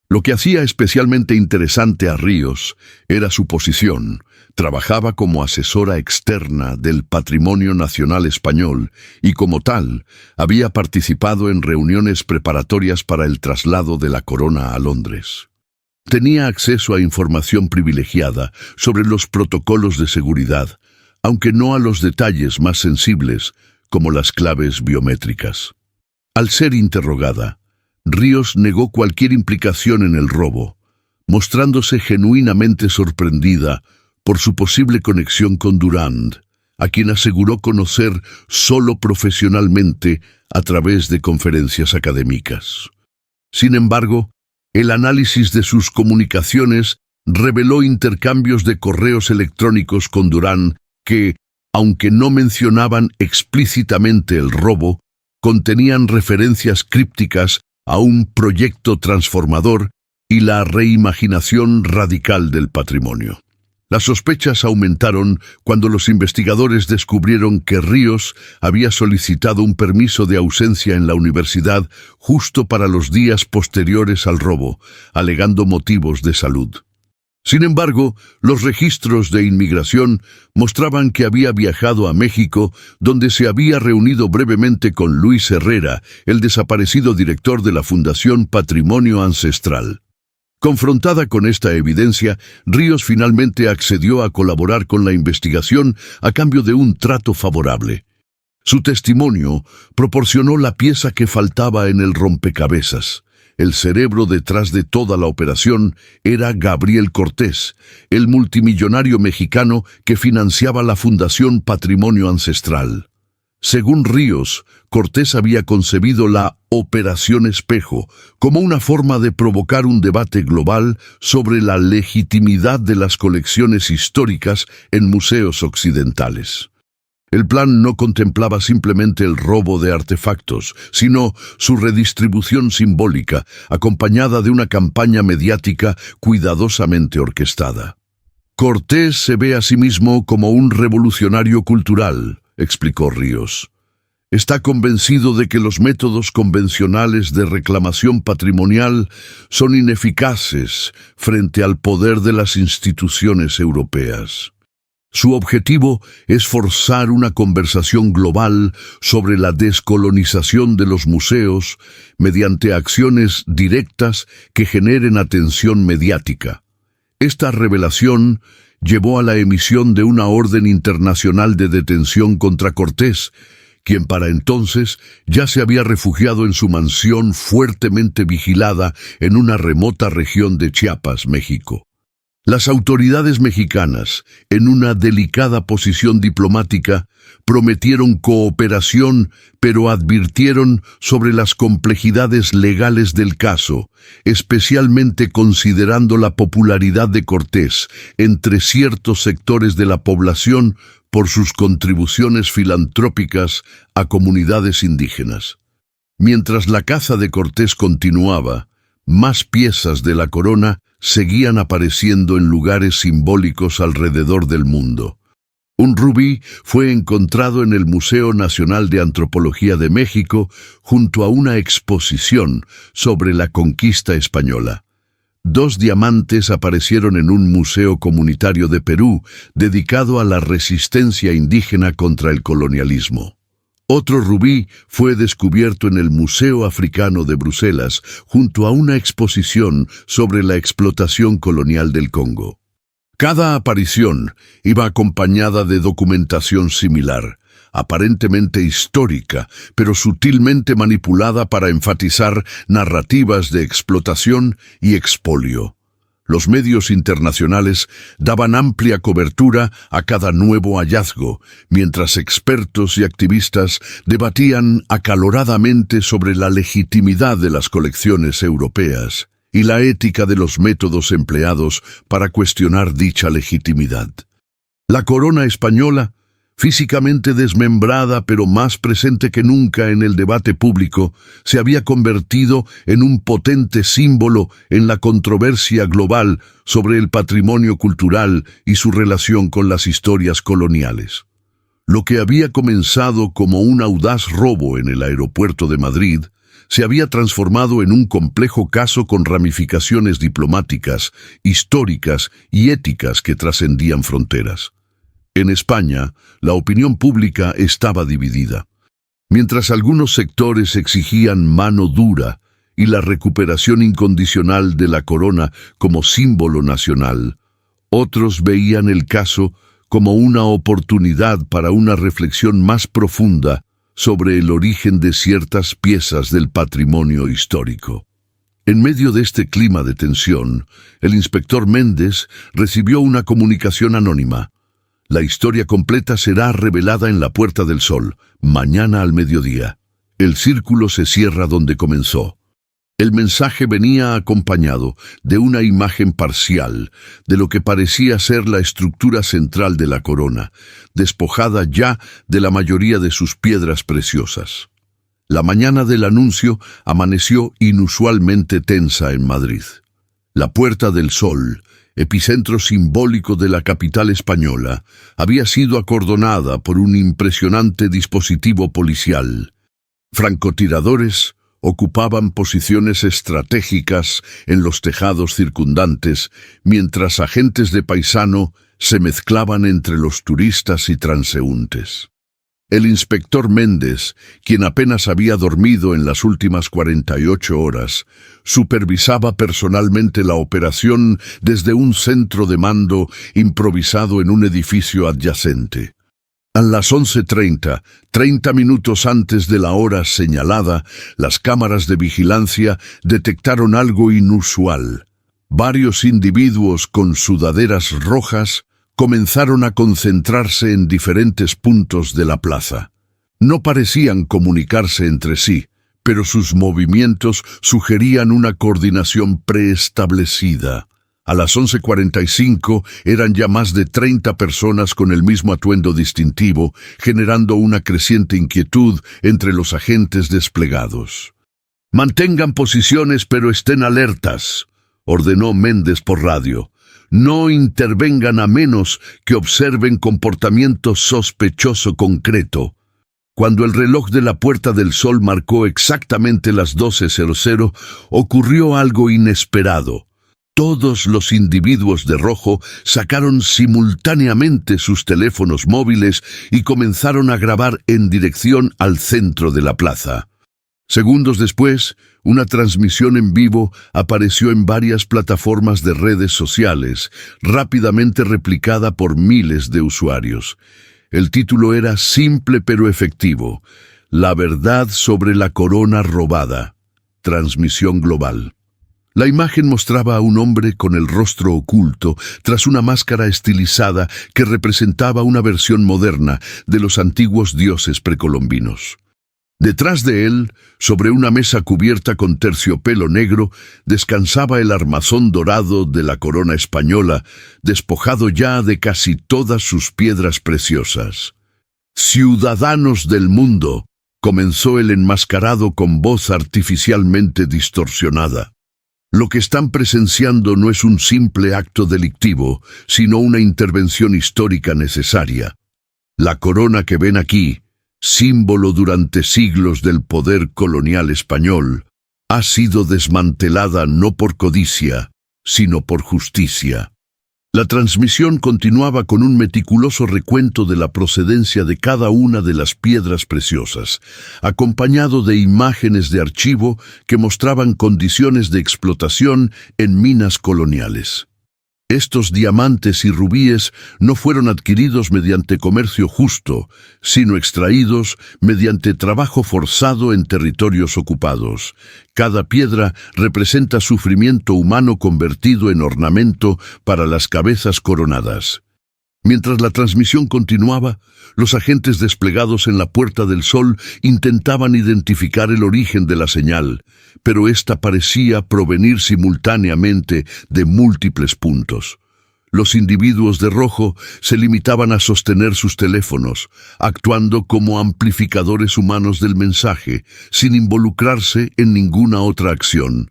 Lo que hacía especialmente interesante a Ríos era su posición. Trabajaba como asesora externa del Patrimonio Nacional Español y, como tal, había participado en reuniones preparatorias para el traslado de la corona a Londres. Tenía acceso a información privilegiada sobre los protocolos de seguridad, aunque no a los detalles más sensibles, como las claves biométricas. Al ser interrogada, Ríos negó cualquier implicación en el robo, mostrándose genuinamente sorprendida por su posible conexión con Durand, a quien aseguró conocer solo profesionalmente a través de conferencias académicas. Sin embargo, el análisis de sus comunicaciones reveló intercambios de correos electrónicos con Durand que, aunque no mencionaban explícitamente el robo, contenían referencias crípticas a un proyecto transformador y la reimaginación radical del patrimonio. Las sospechas aumentaron cuando los investigadores descubrieron que Ríos había solicitado un permiso de ausencia en la universidad justo para los días posteriores al robo, alegando motivos de salud. Sin embargo, los registros de inmigración mostraban que había viajado a México, donde se había reunido brevemente con Luis Herrera, el desaparecido director de la Fundación Patrimonio Ancestral. Confrontada con esta evidencia, Ríos finalmente accedió a colaborar con la investigación a cambio de un trato favorable. Su testimonio proporcionó la pieza que faltaba en el rompecabezas. El cerebro detrás de toda la operación era Gabriel Cortés, el multimillonario mexicano que financiaba la Fundación Patrimonio Ancestral. Según Ríos, Cortés había concebido la Operación Espejo como una forma de provocar un debate global sobre la legitimidad de las colecciones históricas en museos occidentales. El plan no contemplaba simplemente el robo de artefactos, sino su redistribución simbólica, acompañada de una campaña mediática cuidadosamente orquestada. Cortés se ve a sí mismo como un revolucionario cultural, explicó Ríos. Está convencido de que los métodos convencionales de reclamación patrimonial son ineficaces frente al poder de las instituciones europeas. Su objetivo es forzar una conversación global sobre la descolonización de los museos mediante acciones directas que generen atención mediática. Esta revelación llevó a la emisión de una orden internacional de detención contra Cortés, quien para entonces ya se había refugiado en su mansión fuertemente vigilada en una remota región de Chiapas, México. Las autoridades mexicanas, en una delicada posición diplomática, prometieron cooperación, pero advirtieron sobre las complejidades legales del caso, especialmente considerando la popularidad de Cortés entre ciertos sectores de la población por sus contribuciones filantrópicas a comunidades indígenas. Mientras la caza de Cortés continuaba, más piezas de la corona seguían apareciendo en lugares simbólicos alrededor del mundo. Un rubí fue encontrado en el Museo Nacional de Antropología de México junto a una exposición sobre la conquista española. 2 diamantes aparecieron en un museo comunitario de Perú dedicado a la resistencia indígena contra el colonialismo. Otro rubí fue descubierto en el Museo Africano de Bruselas junto a una exposición sobre la explotación colonial del Congo. Cada aparición iba acompañada de documentación similar, aparentemente histórica, pero sutilmente manipulada para enfatizar narrativas de explotación y expolio. Los medios internacionales daban amplia cobertura a cada nuevo hallazgo, mientras expertos y activistas debatían acaloradamente sobre la legitimidad de las colecciones europeas y la ética de los métodos empleados para cuestionar dicha legitimidad. La corona española, físicamente desmembrada pero más presente que nunca en el debate público, se había convertido en un potente símbolo en la controversia global sobre el patrimonio cultural y su relación con las historias coloniales. Lo que había comenzado como un audaz robo en el aeropuerto de Madrid se había transformado en un complejo caso con ramificaciones diplomáticas, históricas y éticas que trascendían fronteras. En España, la opinión pública estaba dividida. Mientras algunos sectores exigían mano dura y la recuperación incondicional de la corona como símbolo nacional. Otros veían el caso como una oportunidad para una reflexión más profunda sobre el origen de ciertas piezas del patrimonio histórico. En medio de este clima de tensión, el inspector Méndez recibió una comunicación anónima. La historia completa será revelada en la Puerta del Sol, mañana al mediodía. El círculo se cierra donde comenzó. El mensaje venía acompañado de una imagen parcial de lo que parecía ser la estructura central de la corona, despojada ya de la mayoría de sus piedras preciosas. La mañana del anuncio amaneció inusualmente tensa en Madrid. La Puerta del Sol, epicentro simbólico de la capital española, había sido acordonada por un impresionante dispositivo policial. Francotiradores ocupaban posiciones estratégicas en los tejados circundantes, mientras agentes de paisano se mezclaban entre los turistas y transeúntes. El inspector Méndez, quien apenas había dormido en las últimas 48 horas, supervisaba personalmente la operación desde un centro de mando improvisado en un edificio adyacente. A las 11:30, 30 minutos antes de la hora señalada, las cámaras de vigilancia detectaron algo inusual. Varios individuos con sudaderas rojas comenzaron a concentrarse en diferentes puntos de la plaza. No parecían comunicarse entre sí, pero sus movimientos sugerían una coordinación preestablecida. A las 11:45 eran ya más de 30 personas con el mismo atuendo distintivo, generando una creciente inquietud entre los agentes desplegados. «Mantengan posiciones pero estén alertas», ordenó Méndez por radio. «No intervengan a menos que observen comportamiento sospechoso concreto». Cuando el reloj de la Puerta del Sol marcó exactamente las 12:00, ocurrió algo inesperado. Todos los individuos de rojo sacaron simultáneamente sus teléfonos móviles y comenzaron a grabar en dirección al centro de la plaza. Segundos después, una transmisión en vivo apareció en varias plataformas de redes sociales, rápidamente replicada por miles de usuarios. El título era simple pero efectivo: La verdad sobre la corona robada. Transmisión global. La imagen mostraba a un hombre con el rostro oculto tras una máscara estilizada que representaba una versión moderna de los antiguos dioses precolombinos. Detrás de él, sobre una mesa cubierta con terciopelo negro, descansaba el armazón dorado de la corona española, despojado ya de casi todas sus piedras preciosas. «Ciudadanos del mundo», comenzó el enmascarado con voz artificialmente distorsionada. «Lo que están presenciando no es un simple acto delictivo, sino una intervención histórica necesaria. La corona que ven aquí, símbolo durante siglos del poder colonial español, ha sido desmantelada no por codicia, sino por justicia». La transmisión continuaba con un meticuloso recuento de la procedencia de cada una de las piedras preciosas, acompañado de imágenes de archivo que mostraban condiciones de explotación en minas coloniales. Estos diamantes y rubíes no fueron adquiridos mediante comercio justo, sino extraídos mediante trabajo forzado en territorios ocupados. Cada piedra representa sufrimiento humano convertido en ornamento para las cabezas coronadas. Mientras la transmisión continuaba, los agentes desplegados en la Puerta del Sol intentaban identificar el origen de la señal, pero ésta parecía provenir simultáneamente de múltiples puntos. Los individuos de rojo se limitaban a sostener sus teléfonos, actuando como amplificadores humanos del mensaje, sin involucrarse en ninguna otra acción.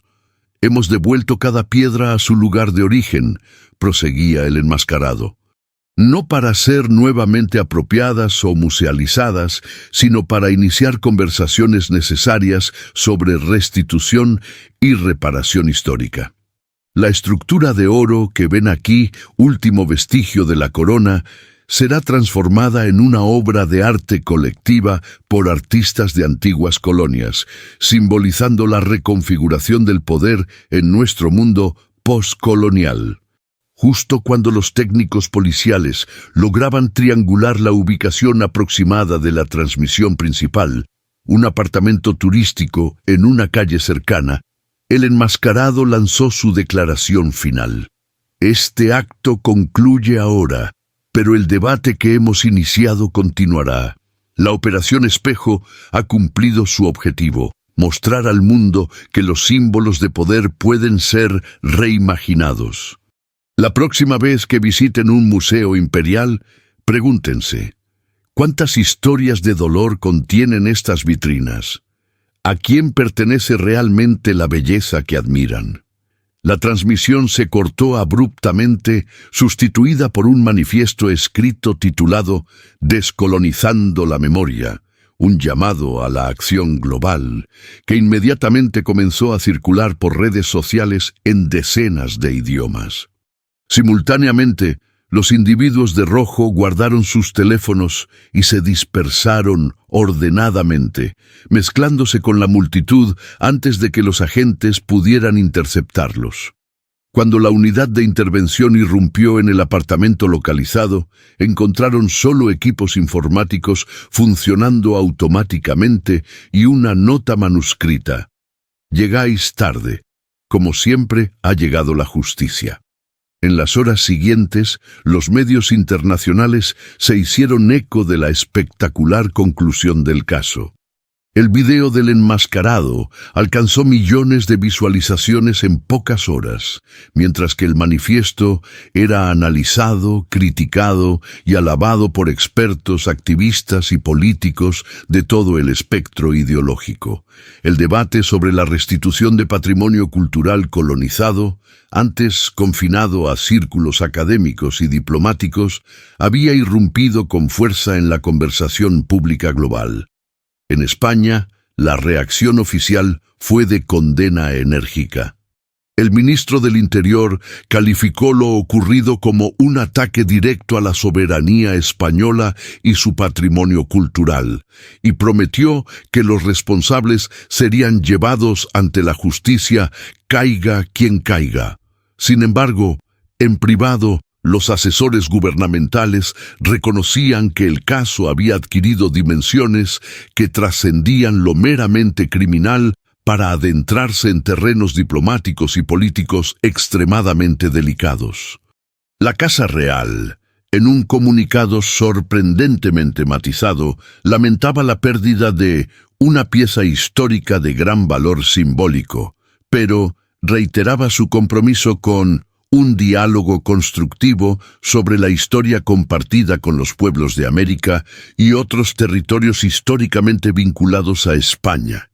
«Hemos devuelto cada piedra a su lugar de origen», proseguía el enmascarado. «No para ser nuevamente apropiadas o musealizadas, sino para iniciar conversaciones necesarias sobre restitución y reparación histórica. La estructura de oro que ven aquí, último vestigio de la corona, será transformada en una obra de arte colectiva por artistas de antiguas colonias, simbolizando la reconfiguración del poder en nuestro mundo postcolonial. Justo cuando los técnicos policiales lograban triangular la ubicación aproximada de la transmisión principal, un apartamento turístico en una calle cercana, el enmascarado lanzó su declaración final. Este acto concluye ahora, pero el debate que hemos iniciado continuará. La Operación Espejo ha cumplido su objetivo, mostrar al mundo que los símbolos de poder pueden ser reimaginados. La próxima vez que visiten un museo imperial, pregúntense, ¿cuántas historias de dolor contienen estas vitrinas? ¿A quién pertenece realmente la belleza que admiran? La transmisión se cortó abruptamente, sustituida por un manifiesto escrito titulado Descolonizando la memoria, un llamado a la acción global, que inmediatamente comenzó a circular por redes sociales en decenas de idiomas. Simultáneamente, los individuos de rojo guardaron sus teléfonos y se dispersaron ordenadamente, mezclándose con la multitud antes de que los agentes pudieran interceptarlos. Cuando la unidad de intervención irrumpió en el apartamento localizado, encontraron solo equipos informáticos funcionando automáticamente y una nota manuscrita. Llegáis tarde. Como siempre, ha llegado la justicia. En las horas siguientes, los medios internacionales se hicieron eco de la espectacular conclusión del caso. El video del enmascarado alcanzó millones de visualizaciones en pocas horas, mientras que el manifiesto era analizado, criticado y alabado por expertos, activistas y políticos de todo el espectro ideológico. El debate sobre la restitución de patrimonio cultural colonizado, antes confinado a círculos académicos y diplomáticos, había irrumpido con fuerza en la conversación pública global. En España, la reacción oficial fue de condena enérgica. El ministro del Interior calificó lo ocurrido como un ataque directo a la soberanía española y su patrimonio cultural, y prometió que los responsables serían llevados ante la justicia, caiga quien caiga. Sin embargo, en privado, los asesores gubernamentales reconocían que el caso había adquirido dimensiones que trascendían lo meramente criminal para adentrarse en terrenos diplomáticos y políticos extremadamente delicados. La Casa Real, en un comunicado sorprendentemente matizado, lamentaba la pérdida de una pieza histórica de gran valor simbólico, pero reiteraba su compromiso con un diálogo constructivo sobre la historia compartida con los pueblos de América y otros territorios históricamente vinculados a España.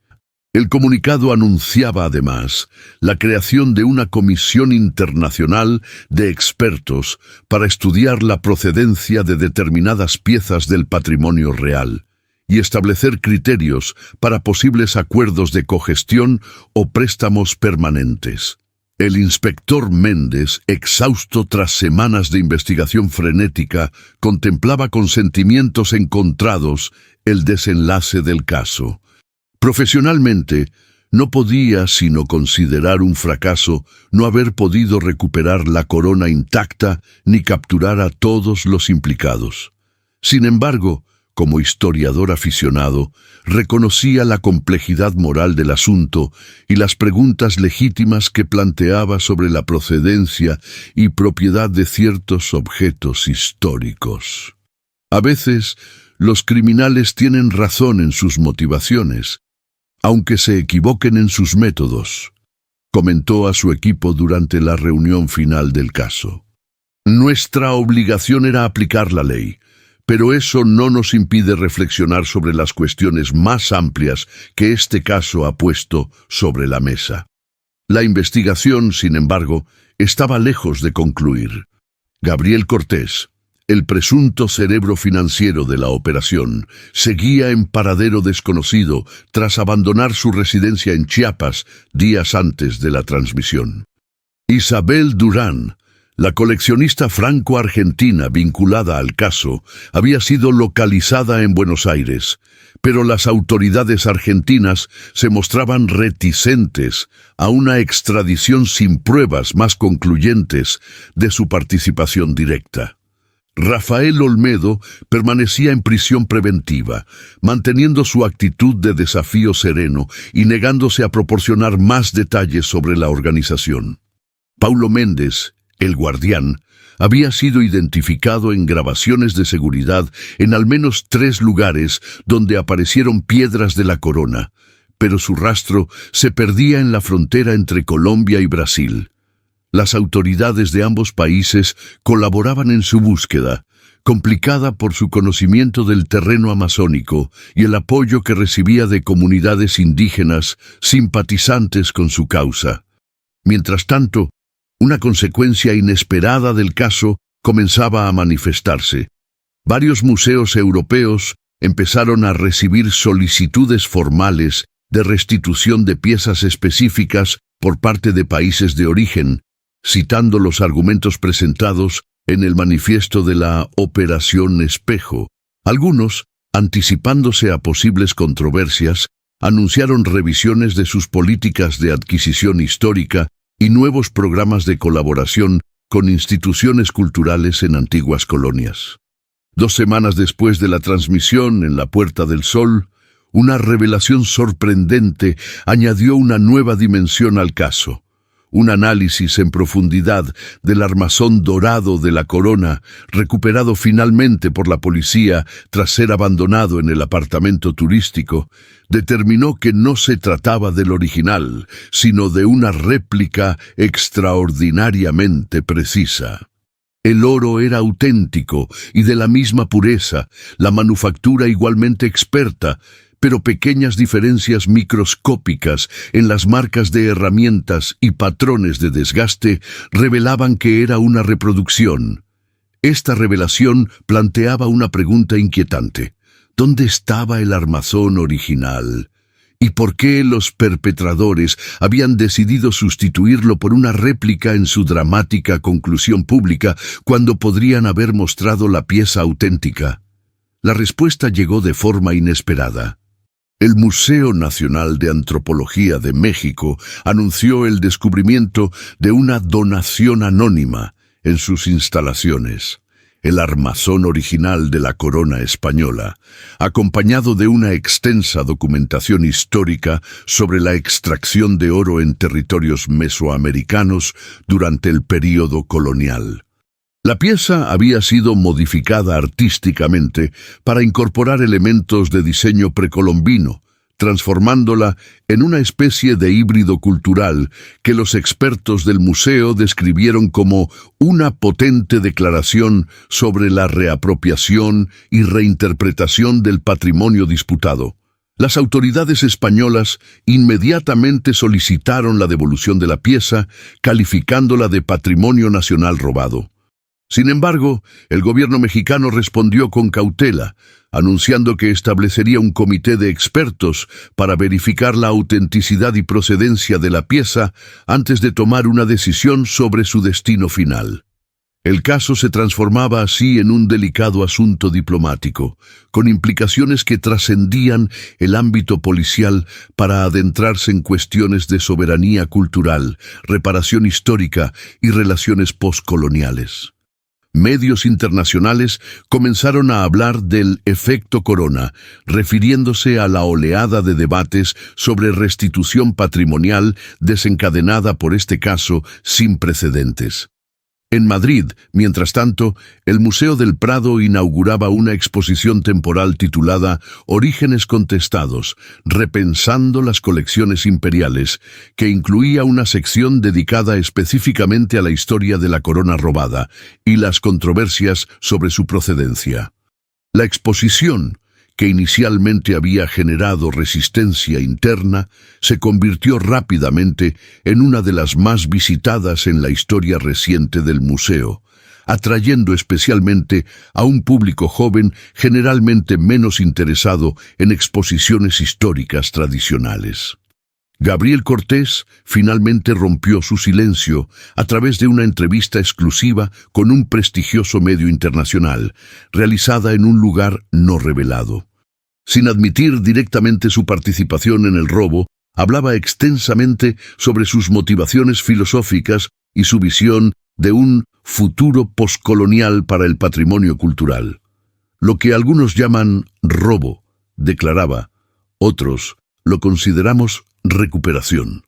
El comunicado anunciaba además la creación de una comisión internacional de expertos para estudiar la procedencia de determinadas piezas del patrimonio real y establecer criterios para posibles acuerdos de cogestión o préstamos permanentes. El inspector Méndez, exhausto tras semanas de investigación frenética, contemplaba con sentimientos encontrados el desenlace del caso. Profesionalmente, no podía sino considerar un fracaso no haber podido recuperar la corona intacta ni capturar a todos los implicados. Sin embargo, como historiador aficionado, reconocía la complejidad moral del asunto y las preguntas legítimas que planteaba sobre la procedencia y propiedad de ciertos objetos históricos. A veces, los criminales tienen razón en sus motivaciones, aunque se equivoquen en sus métodos, comentó a su equipo durante la reunión final del caso. Nuestra obligación era aplicar la ley, pero eso no nos impide reflexionar sobre las cuestiones más amplias que este caso ha puesto sobre la mesa. La investigación, sin embargo, estaba lejos de concluir. Gabriel Cortés, el presunto cerebro financiero de la operación, seguía en paradero desconocido tras abandonar su residencia en Chiapas días antes de la transmisión. Isabel Durán, La coleccionista franco-argentina vinculada al caso había sido localizada en Buenos Aires, pero las autoridades argentinas se mostraban reticentes a una extradición sin pruebas más concluyentes de su participación directa. Rafael Olmedo permanecía en prisión preventiva, manteniendo su actitud de desafío sereno y negándose a proporcionar más detalles sobre la organización. Paulo Méndez, el guardián, había sido identificado en grabaciones de seguridad en al menos 3 lugares donde aparecieron piedras de la corona, pero su rastro se perdía en la frontera entre Colombia y Brasil. Las autoridades de ambos países colaboraban en su búsqueda, complicada por su conocimiento del terreno amazónico y el apoyo que recibía de comunidades indígenas simpatizantes con su causa. Mientras tanto, una consecuencia inesperada del caso comenzaba a manifestarse. Varios museos europeos empezaron a recibir solicitudes formales de restitución de piezas específicas por parte de países de origen, citando los argumentos presentados en el manifiesto de la Operación Espejo. Algunos, anticipándose a posibles controversias, anunciaron revisiones de sus políticas de adquisición histórica y nuevos programas de colaboración con instituciones culturales en antiguas colonias. 2 semanas después de la transmisión en la Puerta del Sol, una revelación sorprendente añadió una nueva dimensión al caso. Un análisis en profundidad del armazón dorado de la corona, recuperado finalmente por la policía tras ser abandonado en el apartamento turístico, determinó que no se trataba del original, sino de una réplica extraordinariamente precisa. El oro era auténtico y de la misma pureza, la manufactura igualmente experta, pero pequeñas diferencias microscópicas en las marcas de herramientas y patrones de desgaste revelaban que era una reproducción. Esta revelación planteaba una pregunta inquietante. ¿Dónde estaba el armazón original? ¿Y por qué los perpetradores habían decidido sustituirlo por una réplica en su dramática conclusión pública cuando podrían haber mostrado la pieza auténtica? La respuesta llegó de forma inesperada. El Museo Nacional de Antropología de México anunció el descubrimiento de una donación anónima en sus instalaciones, el armazón original de la corona española, acompañado de una extensa documentación histórica sobre la extracción de oro en territorios mesoamericanos durante el período colonial. La pieza había sido modificada artísticamente para incorporar elementos de diseño precolombino, transformándola en una especie de híbrido cultural que los expertos del museo describieron como una potente declaración sobre la reapropiación y reinterpretación del patrimonio disputado. Las autoridades españolas inmediatamente solicitaron la devolución de la pieza, calificándola de patrimonio nacional robado. Sin embargo, el gobierno mexicano respondió con cautela, anunciando que establecería un comité de expertos para verificar la autenticidad y procedencia de la pieza antes de tomar una decisión sobre su destino final. El caso se transformaba así en un delicado asunto diplomático, con implicaciones que trascendían el ámbito policial para adentrarse en cuestiones de soberanía cultural, reparación histórica y relaciones postcoloniales. Medios internacionales comenzaron a hablar del efecto corona, refiriéndose a la oleada de debates sobre restitución patrimonial desencadenada por este caso sin precedentes. En Madrid, mientras tanto, el Museo del Prado inauguraba una exposición temporal titulada Orígenes contestados, repensando las colecciones imperiales, que incluía una sección dedicada específicamente a la historia de la corona robada y las controversias sobre su procedencia. La exposición, que inicialmente había generado resistencia interna, se convirtió rápidamente en una de las más visitadas en la historia reciente del museo, atrayendo especialmente a un público joven generalmente menos interesado en exposiciones históricas tradicionales. Gabriel Cortés finalmente rompió su silencio a través de una entrevista exclusiva con un prestigioso medio internacional, realizada en un lugar no revelado. Sin admitir directamente su participación en el robo, hablaba extensamente sobre sus motivaciones filosóficas y su visión de un futuro poscolonial para el patrimonio cultural. Lo que algunos llaman robo, declaraba, otros lo consideramos recuperación.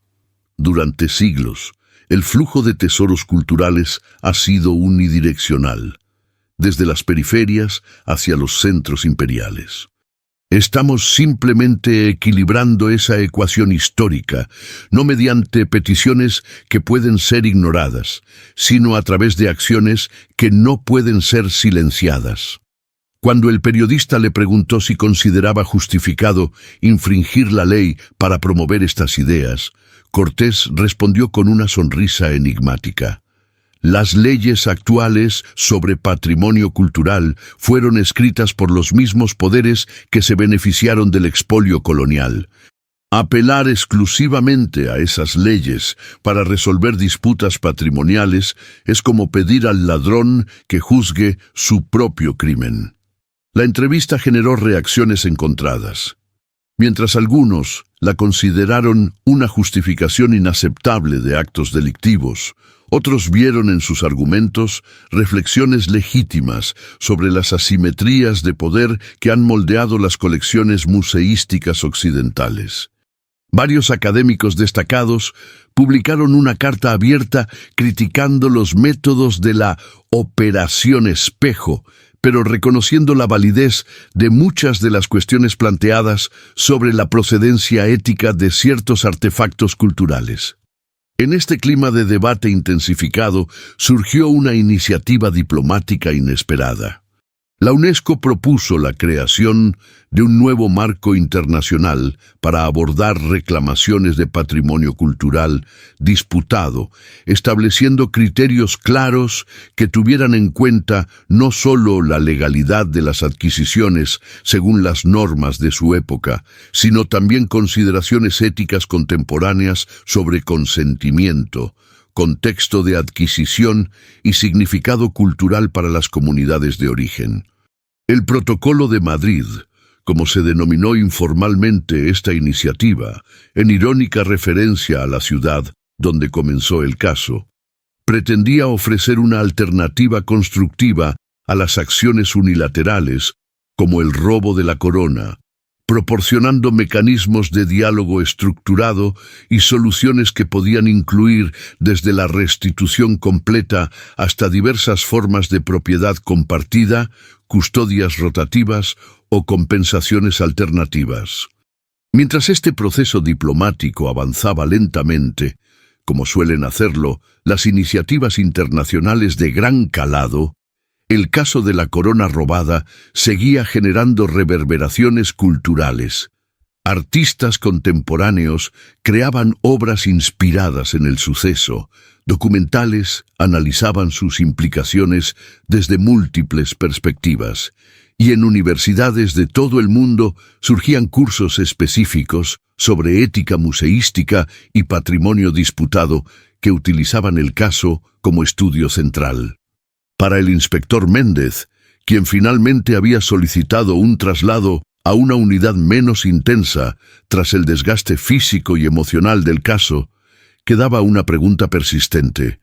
Durante siglos, el flujo de tesoros culturales ha sido unidireccional, desde las periferias hacia los centros imperiales. Estamos simplemente equilibrando esa ecuación histórica, no mediante peticiones que pueden ser ignoradas, sino a través de acciones que no pueden ser silenciadas. Cuando el periodista le preguntó si consideraba justificado infringir la ley para promover estas ideas, Cortés respondió con una sonrisa enigmática. Las leyes actuales sobre patrimonio cultural fueron escritas por los mismos poderes que se beneficiaron del expolio colonial. Apelar exclusivamente a esas leyes para resolver disputas patrimoniales es como pedir al ladrón que juzgue su propio crimen. La entrevista generó reacciones encontradas. Mientras algunos la consideraron una justificación inaceptable de actos delictivos, otros vieron en sus argumentos reflexiones legítimas sobre las asimetrías de poder que han moldeado las colecciones museísticas occidentales. Varios académicos destacados publicaron una carta abierta criticando los métodos de la Operación Espejo, pero reconociendo la validez de muchas de las cuestiones planteadas sobre la procedencia ética de ciertos artefactos culturales. En este clima de debate intensificado surgió una iniciativa diplomática inesperada. La UNESCO propuso la creación de un nuevo marco internacional para abordar reclamaciones de patrimonio cultural disputado, estableciendo criterios claros que tuvieran en cuenta no solo la legalidad de las adquisiciones según las normas de su época, sino también consideraciones éticas contemporáneas sobre consentimiento, contexto de adquisición y significado cultural para las comunidades de origen. El Protocolo de Madrid, como se denominó informalmente esta iniciativa, en irónica referencia a la ciudad donde comenzó el caso, pretendía ofrecer una alternativa constructiva a las acciones unilaterales, como el robo de la corona, proporcionando mecanismos de diálogo estructurado y soluciones que podían incluir desde la restitución completa hasta diversas formas de propiedad compartida, custodias rotativas o compensaciones alternativas. Mientras este proceso diplomático avanzaba lentamente, como suelen hacerlo las iniciativas internacionales de gran calado, el caso de la corona robada seguía generando reverberaciones culturales. Artistas contemporáneos creaban obras inspiradas en el suceso, documentales analizaban sus implicaciones desde múltiples perspectivas, y en universidades de todo el mundo surgían cursos específicos sobre ética museística y patrimonio disputado que utilizaban el caso como estudio central. Para el inspector Méndez, quien finalmente había solicitado un traslado a una unidad menos intensa tras el desgaste físico y emocional del caso, quedaba una pregunta persistente.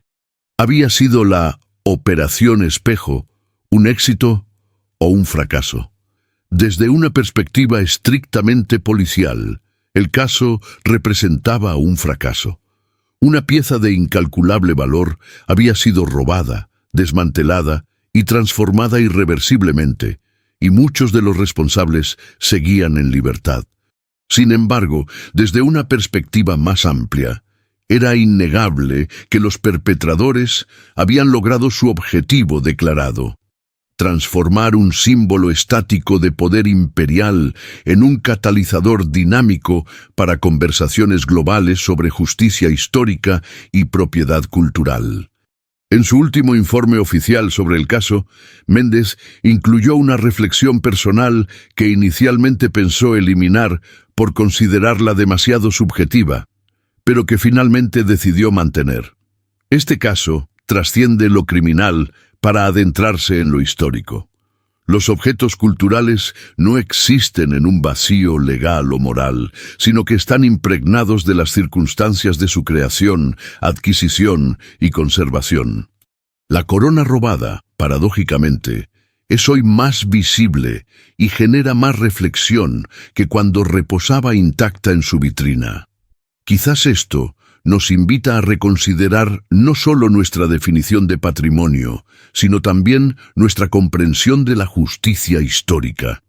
¿Había sido la Operación Espejo un éxito o un fracaso? Desde una perspectiva estrictamente policial, el caso representaba un fracaso. Una pieza de incalculable valor había sido robada, desmantelada y transformada irreversiblemente, y muchos de los responsables seguían en libertad. Sin embargo, desde una perspectiva más amplia, era innegable que los perpetradores habían logrado su objetivo declarado: transformar un símbolo estático de poder imperial en un catalizador dinámico para conversaciones globales sobre justicia histórica y propiedad cultural. En su último informe oficial sobre el caso, Méndez incluyó una reflexión personal que inicialmente pensó eliminar por considerarla demasiado subjetiva. pero que finalmente decidió mantener. Este caso trasciende lo criminal para adentrarse en lo histórico. Los objetos culturales no existen en un vacío legal o moral, sino que están impregnados de las circunstancias de su creación, adquisición y conservación. La corona robada, paradójicamente, es hoy más visible y genera más reflexión que cuando reposaba intacta en su vitrina. Quizás esto nos invita a reconsiderar no solo nuestra definición de patrimonio, sino también nuestra comprensión de la justicia histórica.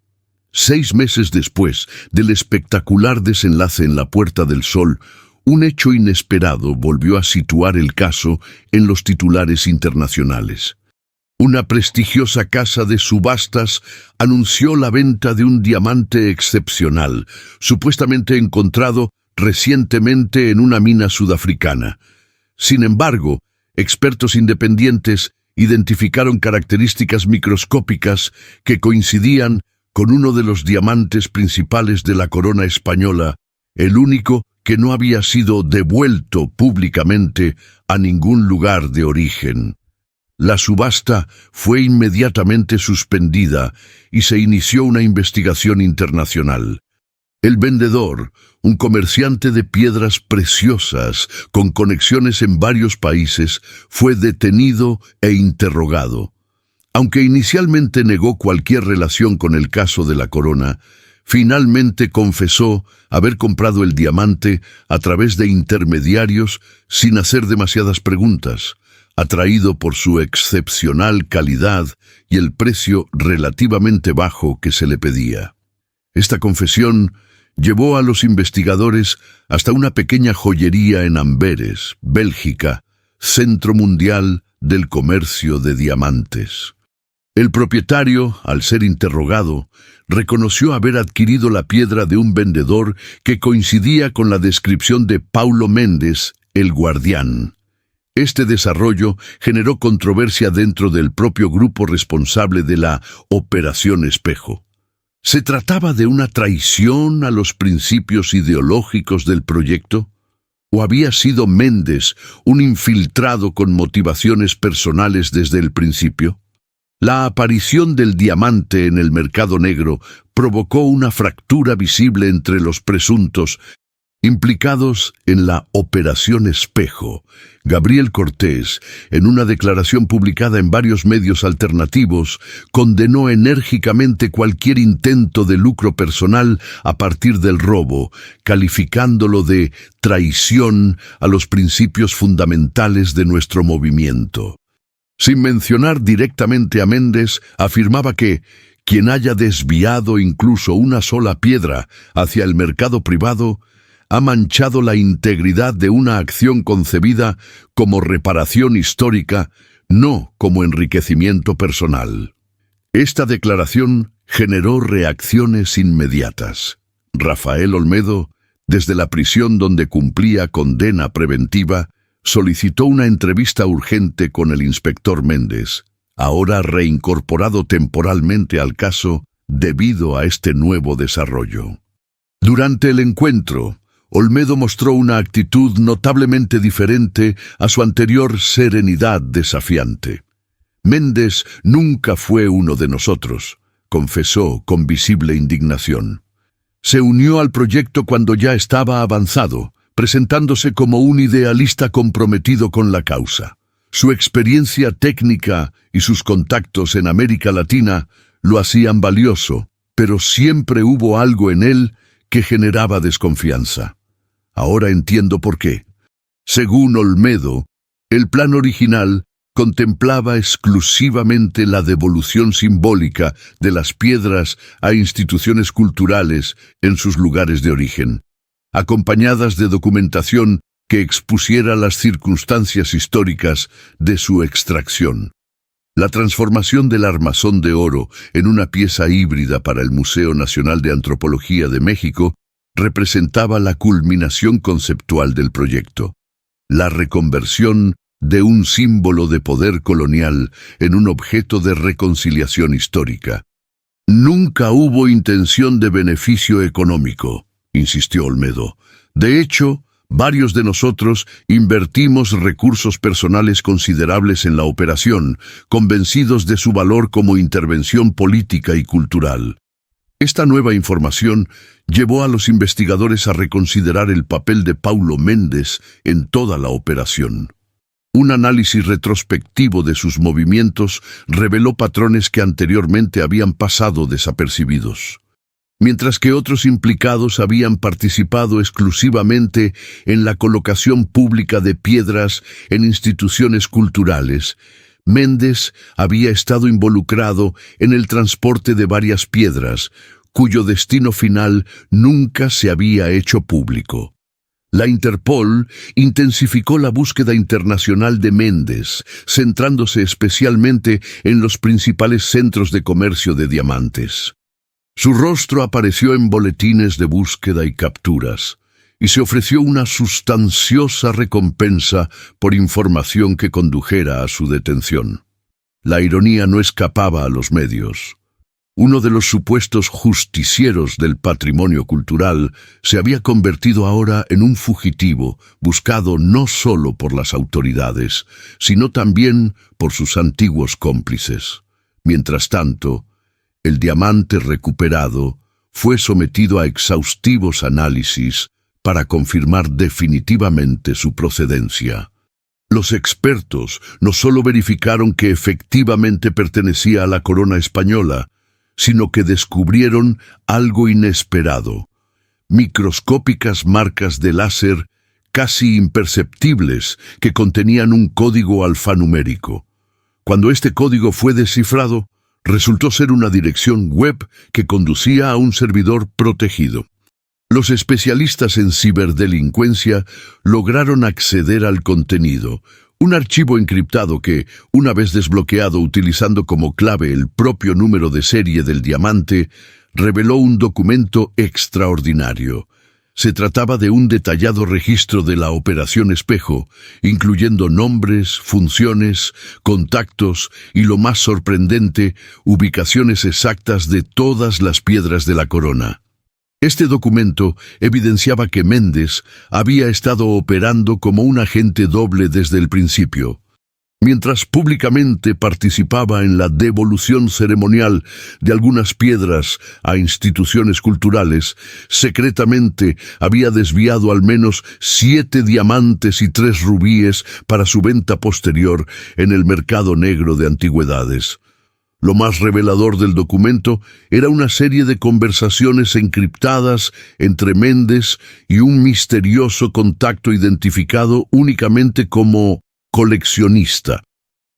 6 meses después del espectacular desenlace en la Puerta del Sol, un hecho inesperado volvió a situar el caso en los titulares internacionales. Una prestigiosa casa de subastas anunció la venta de un diamante excepcional, supuestamente encontrado recientemente en una mina sudafricana. Sin embargo, expertos independientes identificaron características microscópicas que coincidían con uno de los diamantes principales de la corona española, el único que no había sido devuelto públicamente a ningún lugar de origen. La subasta fue inmediatamente suspendida y se inició una investigación internacional. El vendedor, un comerciante de piedras preciosas con conexiones en varios países, fue detenido e interrogado. Aunque inicialmente negó cualquier relación con el caso de la corona, finalmente confesó haber comprado el diamante a través de intermediarios sin hacer demasiadas preguntas, atraído por su excepcional calidad y el precio relativamente bajo que se le pedía. Esta confesión llevó a los investigadores hasta una pequeña joyería en Amberes, Bélgica, centro mundial del comercio de diamantes. El propietario, al ser interrogado, reconoció haber adquirido la piedra de un vendedor que coincidía con la descripción de Paulo Mendes, el guardián. Este desarrollo generó controversia dentro del propio grupo responsable de la Operación Espejo. ¿Se trataba de una traición a los principios ideológicos del proyecto? ¿O había sido Mendes un infiltrado con motivaciones personales desde el principio? La aparición del diamante en el mercado negro provocó una fractura visible entre los presuntos implicados en la Operación Espejo. Gabriel Cortés, en una declaración publicada en varios medios alternativos, condenó enérgicamente cualquier intento de lucro personal a partir del robo, calificándolo de traición a los principios fundamentales de nuestro movimiento. Sin mencionar directamente a Mendes, afirmaba que quien haya desviado incluso una sola piedra hacia el mercado privado ha manchado la integridad de una acción concebida como reparación histórica, no como enriquecimiento personal. Esta declaración generó reacciones inmediatas. Rafael Olmedo, desde la prisión donde cumplía condena preventiva, solicitó una entrevista urgente con el inspector Mendes, ahora reincorporado temporalmente al caso debido a este nuevo desarrollo. Durante el encuentro, Olmedo mostró una actitud notablemente diferente a su anterior serenidad desafiante. Mendes nunca fue uno de nosotros, confesó con visible indignación. Se unió al proyecto cuando ya estaba avanzado, presentándose como un idealista comprometido con la causa. Su experiencia técnica y sus contactos en América Latina lo hacían valioso, pero siempre hubo algo en él que generaba desconfianza. Ahora entiendo por qué. Según Olmedo, el plan original contemplaba exclusivamente la devolución simbólica de las piedras a instituciones culturales en sus lugares de origen, acompañadas de documentación que expusiera las circunstancias históricas de su extracción. La transformación del armazón de oro en una pieza híbrida para el Museo Nacional de Antropología de México representaba la culminación conceptual del proyecto, la reconversión de un símbolo de poder colonial en un objeto de reconciliación histórica. Nunca hubo intención de beneficio económico, insistió Olmedo. De hecho, Varios de nosotros invertimos recursos personales considerables en la operación, convencidos de su valor como intervención política y cultural. Esta nueva información llevó a los investigadores a reconsiderar el papel de Paulo Méndez en toda la operación. Un análisis retrospectivo de sus movimientos reveló patrones que anteriormente habían pasado desapercibidos. Mientras que otros implicados habían participado exclusivamente en la colocación pública de piedras en instituciones culturales, Méndez había estado involucrado en el transporte de varias piedras, cuyo destino final nunca se había hecho público. La Interpol intensificó la búsqueda internacional de Méndez, centrándose especialmente en los principales centros de comercio de diamantes. Su rostro apareció en boletines de búsqueda y capturas, y se ofreció una sustanciosa recompensa por información que condujera a su detención. La ironía no escapaba a los medios. Uno de los supuestos justicieros del patrimonio cultural se había convertido ahora en un fugitivo, buscado no solo por las autoridades, sino también por sus antiguos cómplices. Mientras tanto, el diamante recuperado fue sometido a exhaustivos análisis para confirmar definitivamente su procedencia. Los expertos no solo verificaron que efectivamente pertenecía a la corona española, sino que descubrieron algo inesperado: microscópicas marcas de láser casi imperceptibles que contenían un código alfanumérico. Cuando este código fue descifrado, resultó ser una dirección web que conducía a un servidor protegido. Los especialistas en ciberdelincuencia lograron acceder al contenido, un archivo encriptado que, una vez desbloqueado utilizando como clave el propio número de serie del diamante, reveló un documento extraordinario. Se trataba de un detallado registro de la Operación Espejo, incluyendo nombres, funciones, contactos y, lo más sorprendente, ubicaciones exactas de todas las piedras de la corona. Este documento evidenciaba que Méndez había estado operando como un agente doble desde el principio. Mientras públicamente participaba en la devolución ceremonial de algunas piedras a instituciones culturales, secretamente había desviado al menos 7 diamantes y 3 rubíes para su venta posterior en el mercado negro de antigüedades. Lo más revelador del documento era una serie de conversaciones encriptadas entre Méndez y un misterioso contacto identificado únicamente como coleccionista.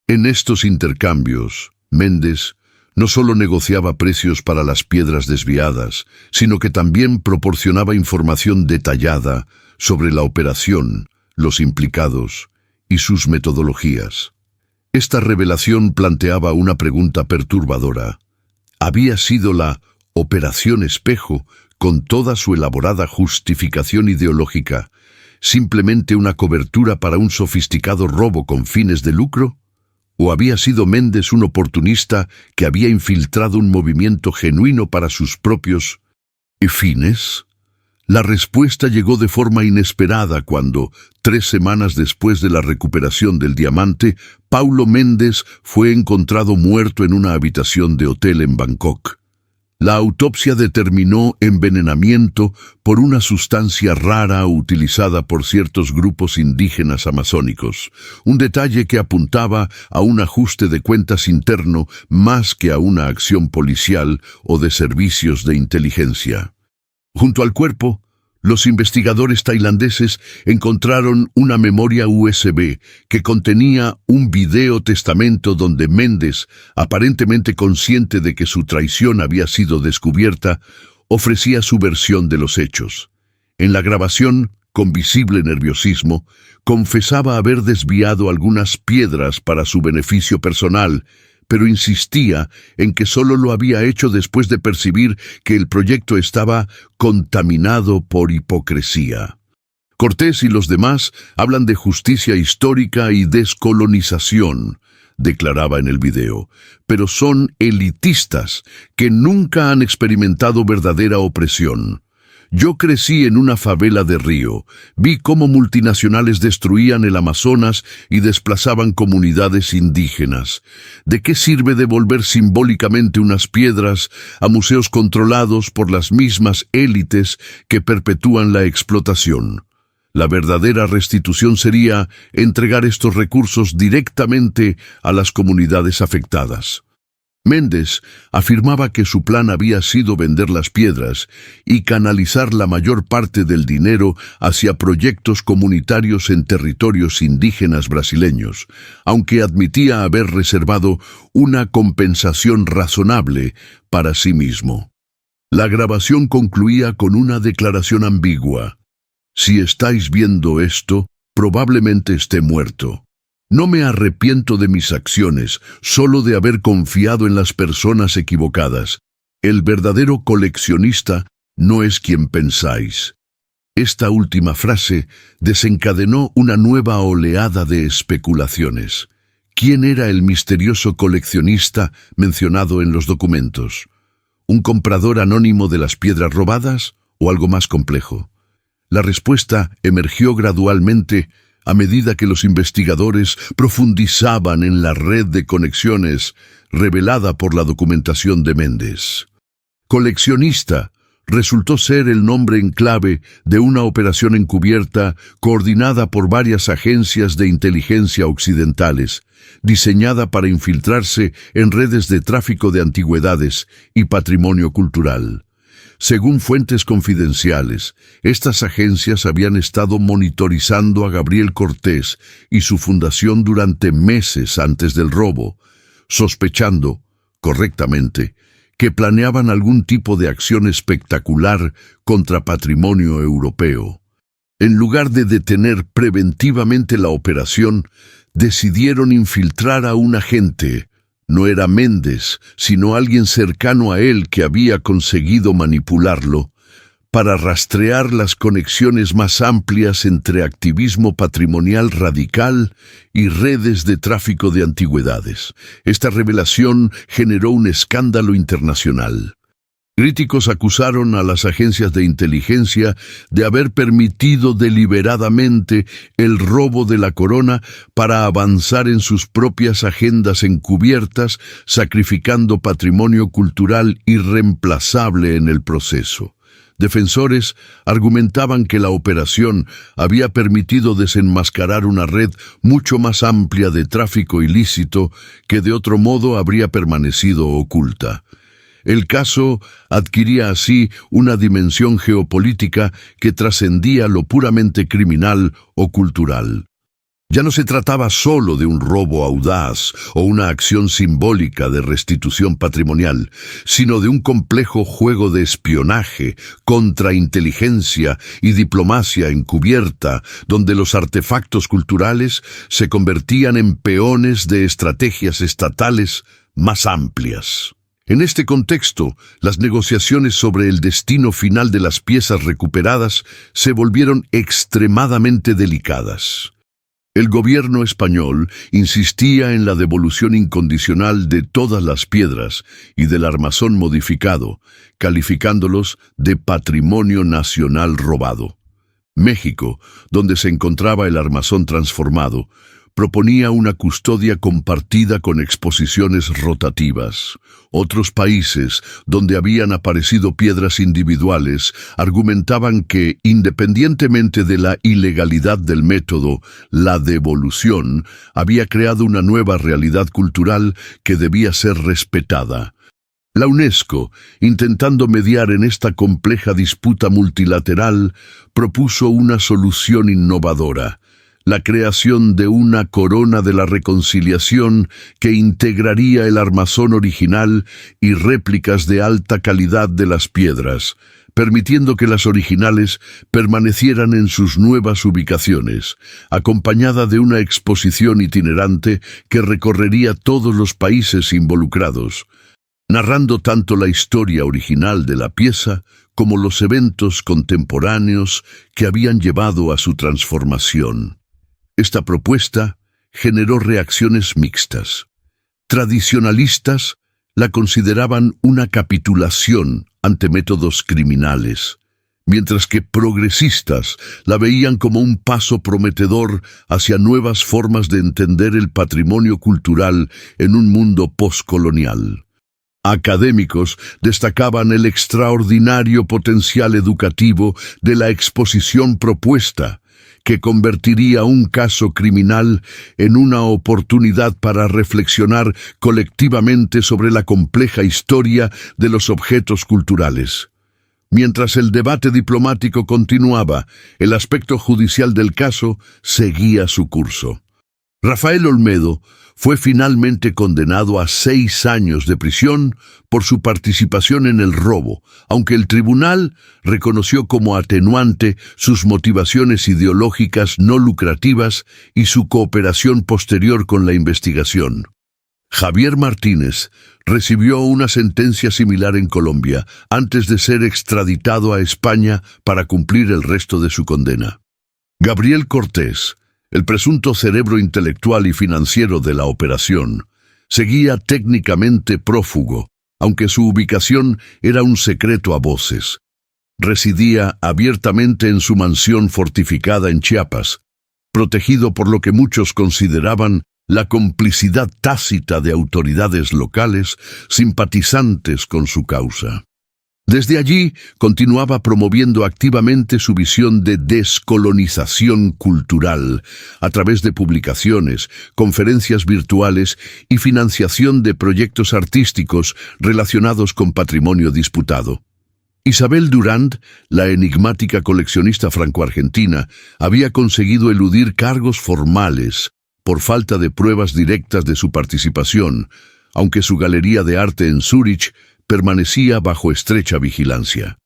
En estos intercambios, Méndez no solo negociaba precios para las piedras desviadas, sino que también proporcionaba información detallada sobre la operación, los implicados y sus metodologías. Esta revelación planteaba una pregunta perturbadora. ¿Había sido la Operación Espejo, con toda su elaborada justificación ideológica, simplemente una cobertura para un sofisticado robo con fines de lucro? ¿O había sido Méndez un oportunista que había infiltrado un movimiento genuino para sus propios fines? La respuesta llegó de forma inesperada cuando, 3 semanas después de la recuperación del diamante, Paulo Méndez fue encontrado muerto en una habitación de hotel en Bangkok. La autopsia determinó envenenamiento por una sustancia rara utilizada por ciertos grupos indígenas amazónicos, un detalle que apuntaba a un ajuste de cuentas interno más que a una acción policial o de servicios de inteligencia. Junto al cuerpo, los investigadores tailandeses encontraron una memoria USB que contenía un video testamento donde Méndez, aparentemente consciente de que su traición había sido descubierta, ofrecía su versión de los hechos. En la grabación, con visible nerviosismo, confesaba haber desviado algunas piedras para su beneficio personal, pero insistía en que solo lo había hecho después de percibir que el proyecto estaba contaminado por hipocresía. Cortés y los demás hablan de justicia histórica y descolonización, declaraba en el video, pero son elitistas que nunca han experimentado verdadera opresión. Yo crecí en una favela de Río. Vi cómo multinacionales destruían el Amazonas y desplazaban comunidades indígenas. ¿De qué sirve devolver simbólicamente unas piedras a museos controlados por las mismas élites que perpetúan la explotación? La verdadera restitución sería entregar estos recursos directamente a las comunidades afectadas. Méndez afirmaba que su plan había sido vender las piedras y canalizar la mayor parte del dinero hacia proyectos comunitarios en territorios indígenas brasileños, aunque admitía haber reservado una compensación razonable para sí mismo. La grabación concluía con una declaración ambigua. Si estáis viendo esto, probablemente esté muerto. No me arrepiento de mis acciones, solo de haber confiado en las personas equivocadas. El verdadero coleccionista no es quien pensáis. Esta última frase desencadenó una nueva oleada de especulaciones. ¿Quién era el misterioso coleccionista mencionado en los documentos? ¿Un comprador anónimo de las piedras robadas o algo más complejo? La respuesta emergió gradualmente a medida que los investigadores profundizaban en la red de conexiones revelada por la documentación de Méndez. Coleccionista resultó ser el nombre en clave de una operación encubierta coordinada por varias agencias de inteligencia occidentales, diseñada para infiltrarse en redes de tráfico de antigüedades y patrimonio cultural. Según fuentes confidenciales, estas agencias habían estado monitorizando a Gabriel Cortés y su fundación durante meses antes del robo, sospechando, correctamente, que planeaban algún tipo de acción espectacular contra patrimonio europeo. En lugar de detener preventivamente la operación, decidieron infiltrar a un agente. No era Méndez, sino alguien cercano a él que había conseguido manipularlo, para rastrear las conexiones más amplias entre activismo patrimonial radical y redes de tráfico de antigüedades. Esta revelación generó un escándalo internacional. Críticos acusaron a las agencias de inteligencia de haber permitido deliberadamente el robo de la corona para avanzar en sus propias agendas encubiertas, sacrificando patrimonio cultural irreemplazable en el proceso. Defensores argumentaban que la operación había permitido desenmascarar una red mucho más amplia de tráfico ilícito que de otro modo habría permanecido oculta. El caso adquiría así una dimensión geopolítica que trascendía lo puramente criminal o cultural. Ya no se trataba solo de un robo audaz o una acción simbólica de restitución patrimonial, sino de un complejo juego de espionaje, contrainteligencia y diplomacia encubierta, donde los artefactos culturales se convertían en peones de estrategias estatales más amplias. En este contexto, las negociaciones sobre el destino final de las piezas recuperadas se volvieron extremadamente delicadas. El gobierno español insistía en la devolución incondicional de todas las piedras y del armazón modificado, calificándolos de patrimonio nacional robado. México, donde se encontraba el armazón transformado, proponía una custodia compartida con exposiciones rotativas. Otros países, donde habían aparecido piedras individuales, argumentaban que, independientemente de la ilegalidad del método, la devolución había creado una nueva realidad cultural que debía ser respetada. La UNESCO, intentando mediar en esta compleja disputa multilateral, propuso una solución innovadora: la creación de una corona de la reconciliación que integraría el armazón original y réplicas de alta calidad de las piedras, permitiendo que las originales permanecieran en sus nuevas ubicaciones, acompañada de una exposición itinerante que recorrería todos los países involucrados, narrando tanto la historia original de la pieza como los eventos contemporáneos que habían llevado a su transformación. Esta propuesta generó reacciones mixtas. Tradicionalistas la consideraban una capitulación ante métodos criminales, mientras que progresistas la veían como un paso prometedor hacia nuevas formas de entender el patrimonio cultural en un mundo postcolonial. Académicos destacaban el extraordinario potencial educativo de la exposición propuesta, que convertiría un caso criminal en una oportunidad para reflexionar colectivamente sobre la compleja historia de los objetos culturales. Mientras el debate diplomático continuaba, el aspecto judicial del caso seguía su curso. Rafael Olmedo fue finalmente condenado a 6 años de prisión por su participación en el robo, aunque el tribunal reconoció como atenuante sus motivaciones ideológicas no lucrativas y su cooperación posterior con la investigación. Javier Martínez recibió una sentencia similar en Colombia antes de ser extraditado a España para cumplir el resto de su condena. Gabriel Cortés, el presunto cerebro intelectual y financiero de la operación, seguía técnicamente prófugo, aunque su ubicación era un secreto a voces. Residía abiertamente en su mansión fortificada en Chiapas, protegido por lo que muchos consideraban la complicidad tácita de autoridades locales simpatizantes con su causa. Desde allí continuaba promoviendo activamente su visión de descolonización cultural a través de publicaciones, conferencias virtuales y financiación de proyectos artísticos relacionados con patrimonio disputado. Isabel Durand, la enigmática coleccionista franco-argentina, había conseguido eludir cargos formales por falta de pruebas directas de su participación, aunque su galería de arte en Zúrich permanecía bajo estrecha vigilancia.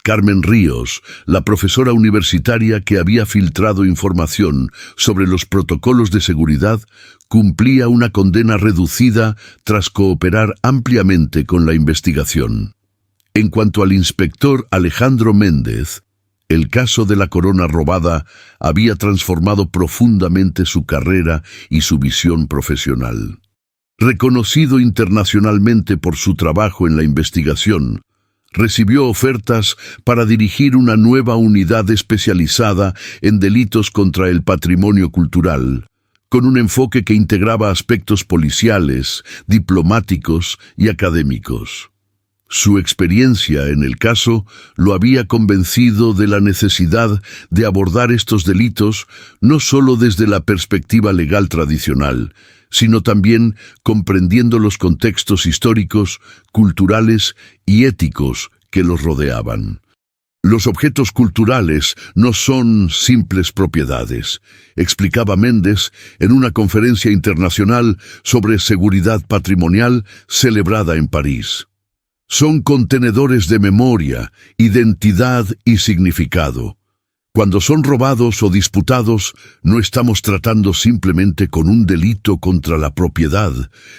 Carmen Ríos, la profesora universitaria que había filtrado información sobre los protocolos de seguridad, cumplía una condena reducida tras cooperar ampliamente con la investigación. En cuanto al inspector Alejandro Méndez, el caso de la corona robada había transformado profundamente su carrera y su visión profesional. Reconocido internacionalmente por su trabajo en la investigación, recibió ofertas para dirigir una nueva unidad especializada en delitos contra el patrimonio cultural, con un enfoque que integraba aspectos policiales, diplomáticos y académicos. Su experiencia en el caso lo había convencido de la necesidad de abordar estos delitos no solo desde la perspectiva legal tradicional, sino también comprendiendo los contextos históricos, culturales y éticos que los rodeaban. Los objetos culturales no son simples propiedades, explicaba Méndez en una conferencia internacional sobre seguridad patrimonial celebrada en París. Son contenedores de memoria, identidad y significado. Cuando son robados o disputados, no estamos tratando simplemente con un delito contra la propiedad,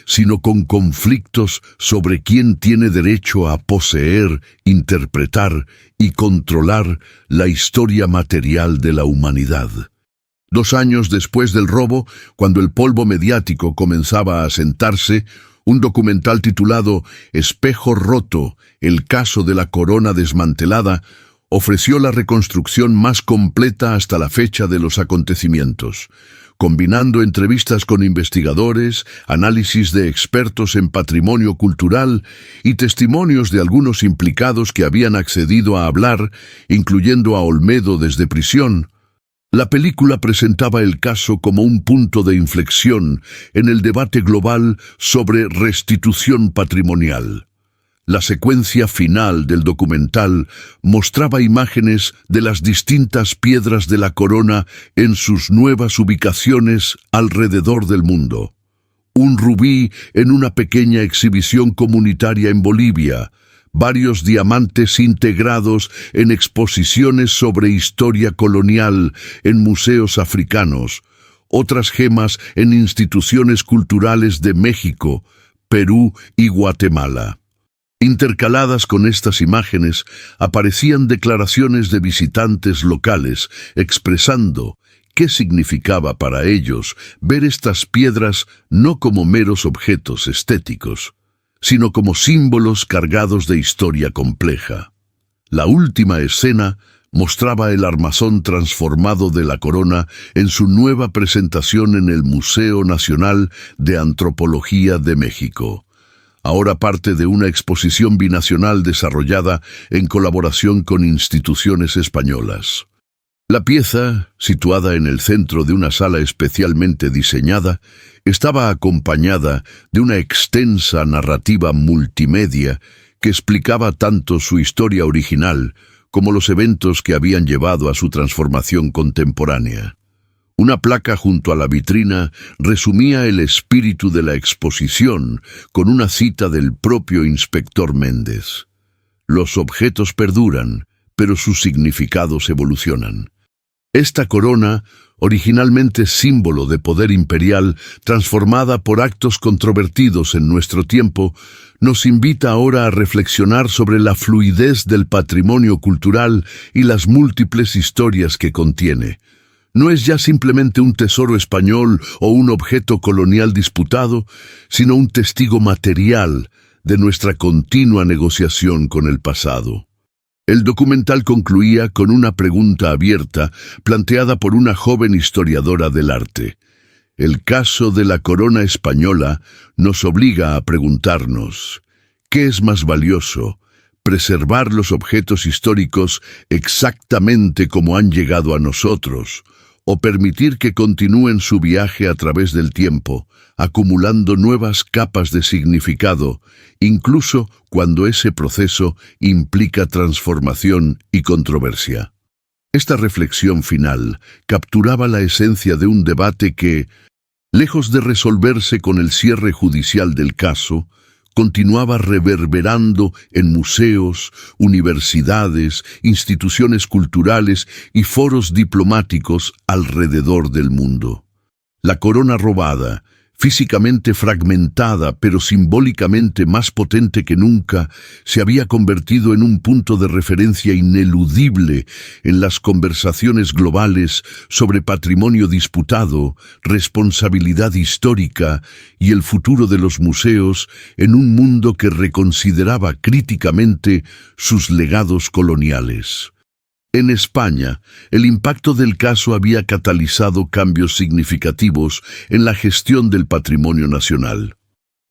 sino con conflictos sobre quién tiene derecho a poseer, interpretar y controlar la historia material de la humanidad. 2 años después del robo, cuando el polvo mediático comenzaba a asentarse, un documental titulado Espejo roto, el caso de la corona desmantelada, ofreció la reconstrucción más completa hasta la fecha de los acontecimientos, combinando entrevistas con investigadores, análisis de expertos en patrimonio cultural y testimonios de algunos implicados que habían accedido a hablar, incluyendo a Olmedo desde prisión. La película presentaba el caso como un punto de inflexión en el debate global sobre restitución patrimonial. La secuencia final del documental mostraba imágenes de las distintas piedras de la corona en sus nuevas ubicaciones alrededor del mundo. Un rubí en una pequeña exhibición comunitaria en Bolivia, varios diamantes integrados en exposiciones sobre historia colonial en museos africanos, otras gemas en instituciones culturales de México, Perú y Guatemala. Intercaladas con estas imágenes aparecían declaraciones de visitantes locales expresando qué significaba para ellos ver estas piedras no como meros objetos estéticos, sino como símbolos cargados de historia compleja. La última escena mostraba el armazón transformado de la corona en su nueva presentación en el Museo Nacional de Antropología de México, ahora parte de una exposición binacional desarrollada en colaboración con instituciones españolas. La pieza, situada en el centro de una sala especialmente diseñada, estaba acompañada de una extensa narrativa multimedia que explicaba tanto su historia original como los eventos que habían llevado a su transformación contemporánea. Una placa junto a la vitrina resumía el espíritu de la exposición con una cita del propio inspector Méndez. Los objetos perduran, pero sus significados evolucionan. Esta corona, originalmente símbolo de poder imperial, transformada por actos controvertidos en nuestro tiempo, nos invita ahora a reflexionar sobre la fluidez del patrimonio cultural y las múltiples historias que contiene. No es ya simplemente un tesoro español o un objeto colonial disputado, sino un testigo material de nuestra continua negociación con el pasado. El documental concluía con una pregunta abierta planteada por una joven historiadora del arte. El caso de la corona española nos obliga a preguntarnos, ¿qué es más valioso? ¿Preservar los objetos históricos exactamente como han llegado a nosotros, o permitir que continúen su viaje a través del tiempo, acumulando nuevas capas de significado, incluso cuando ese proceso implica transformación y controversia? Esta reflexión final capturaba la esencia de un debate que, lejos de resolverse con el cierre judicial del caso, continuaba reverberando en museos, universidades, instituciones culturales y foros diplomáticos alrededor del mundo. La corona robada, físicamente fragmentada pero simbólicamente más potente que nunca, se había convertido en un punto de referencia ineludible en las conversaciones globales sobre patrimonio disputado, responsabilidad histórica y el futuro de los museos en un mundo que reconsideraba críticamente sus legados coloniales. En España, el impacto del caso había catalizado cambios significativos en la gestión del patrimonio nacional.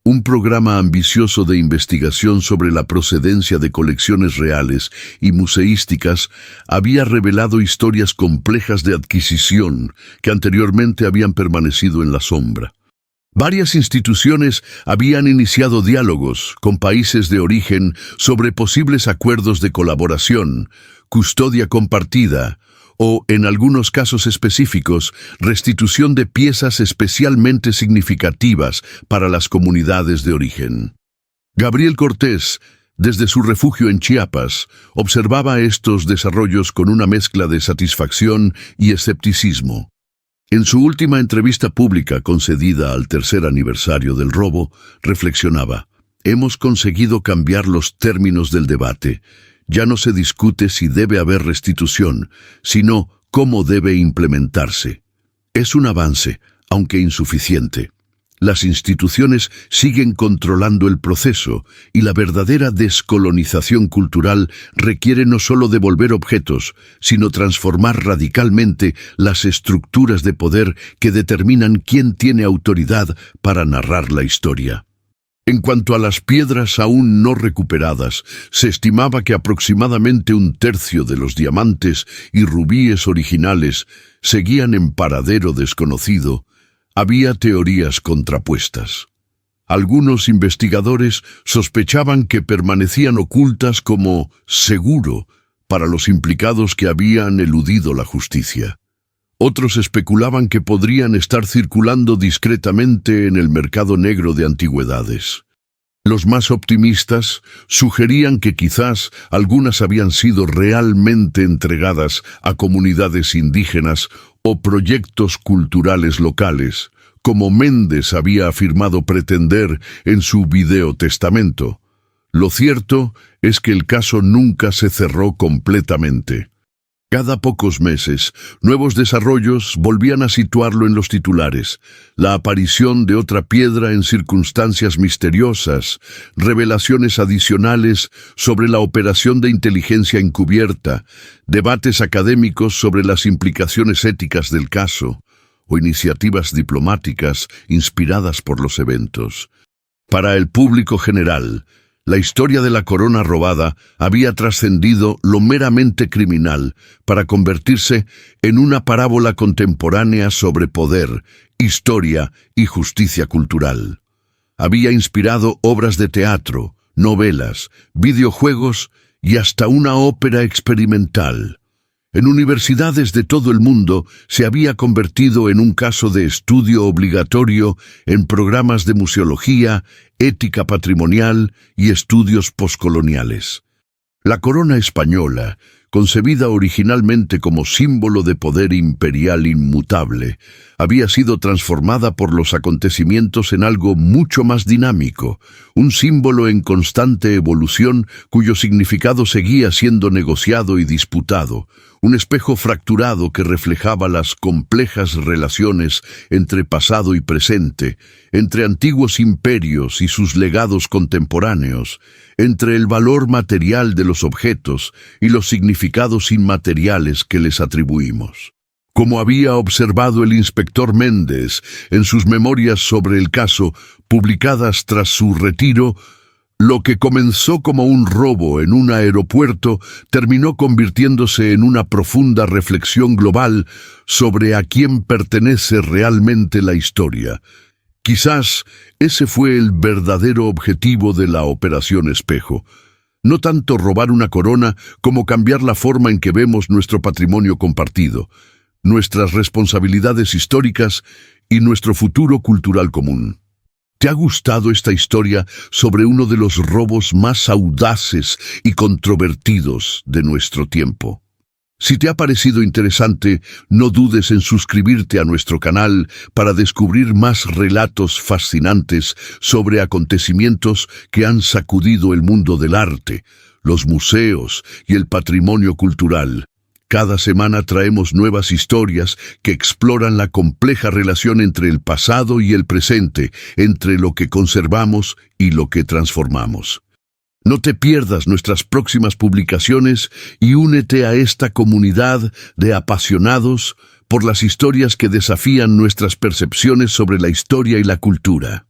Un programa ambicioso de investigación sobre la procedencia de colecciones reales y museísticas había revelado historias complejas de adquisición que anteriormente habían permanecido en la sombra. Varias instituciones habían iniciado diálogos con países de origen sobre posibles acuerdos de colaboración, custodia compartida o, en algunos casos específicos, restitución de piezas especialmente significativas para las comunidades de origen. Gabriel Cortés, desde su refugio en Chiapas, observaba estos desarrollos con una mezcla de satisfacción y escepticismo. En su última entrevista pública concedida al tercer aniversario del robo, reflexionaba: hemos conseguido cambiar los términos del debate. Ya no se discute si debe haber restitución, sino cómo debe implementarse. Es un avance, aunque insuficiente. Las instituciones siguen controlando el proceso y la verdadera descolonización cultural requiere no solo devolver objetos, sino transformar radicalmente las estructuras de poder que determinan quién tiene autoridad para narrar la historia. En cuanto a las piedras aún no recuperadas, se estimaba que aproximadamente un tercio de los diamantes y rubíes originales seguían en paradero desconocido. Había teorías contrapuestas. Algunos investigadores sospechaban que permanecían ocultas como seguro para los implicados que habían eludido la justicia. Otros especulaban que podrían estar circulando discretamente en el mercado negro de antigüedades. Los más optimistas sugerían que quizás algunas habían sido realmente entregadas a comunidades indígenas o proyectos culturales locales, como Méndez había afirmado pretender en su videotestamento. Lo cierto es que el caso nunca se cerró completamente. Cada pocos meses, nuevos desarrollos volvían a situarlo en los titulares. La aparición de otra piedra en circunstancias misteriosas, revelaciones adicionales sobre la operación de inteligencia encubierta, debates académicos sobre las implicaciones éticas del caso, o iniciativas diplomáticas inspiradas por los eventos. Para el público general, la historia de la corona robada había trascendido lo meramente criminal para convertirse en una parábola contemporánea sobre poder, historia y justicia cultural. Había inspirado obras de teatro, novelas, videojuegos y hasta una ópera experimental. En universidades de todo el mundo se había convertido en un caso de estudio obligatorio en programas de museología, ética patrimonial y estudios poscoloniales. La corona española, concebida originalmente como símbolo de poder imperial inmutable, había sido transformada por los acontecimientos en algo mucho más dinámico, un símbolo en constante evolución cuyo significado seguía siendo negociado y disputado, un espejo fracturado que reflejaba las complejas relaciones entre pasado y presente, entre antiguos imperios y sus legados contemporáneos, entre el valor material de los objetos y los significados inmateriales que les atribuimos. Como había observado el inspector Méndez en sus memorias sobre el caso, publicadas tras su retiro, lo que comenzó como un robo en un aeropuerto terminó convirtiéndose en una profunda reflexión global sobre a quién pertenece realmente la historia. Quizás ese fue el verdadero objetivo de la Operación Espejo. No tanto robar una corona como cambiar la forma en que vemos nuestro patrimonio compartido, nuestras responsabilidades históricas y nuestro futuro cultural común. ¿Te ha gustado esta historia sobre uno de los robos más audaces y controvertidos de nuestro tiempo? Si te ha parecido interesante, no dudes en suscribirte a nuestro canal para descubrir más relatos fascinantes sobre acontecimientos que han sacudido el mundo del arte, los museos y el patrimonio cultural. Cada semana traemos nuevas historias que exploran la compleja relación entre el pasado y el presente, entre lo que conservamos y lo que transformamos. No te pierdas nuestras próximas publicaciones y únete a esta comunidad de apasionados por las historias que desafían nuestras percepciones sobre la historia y la cultura.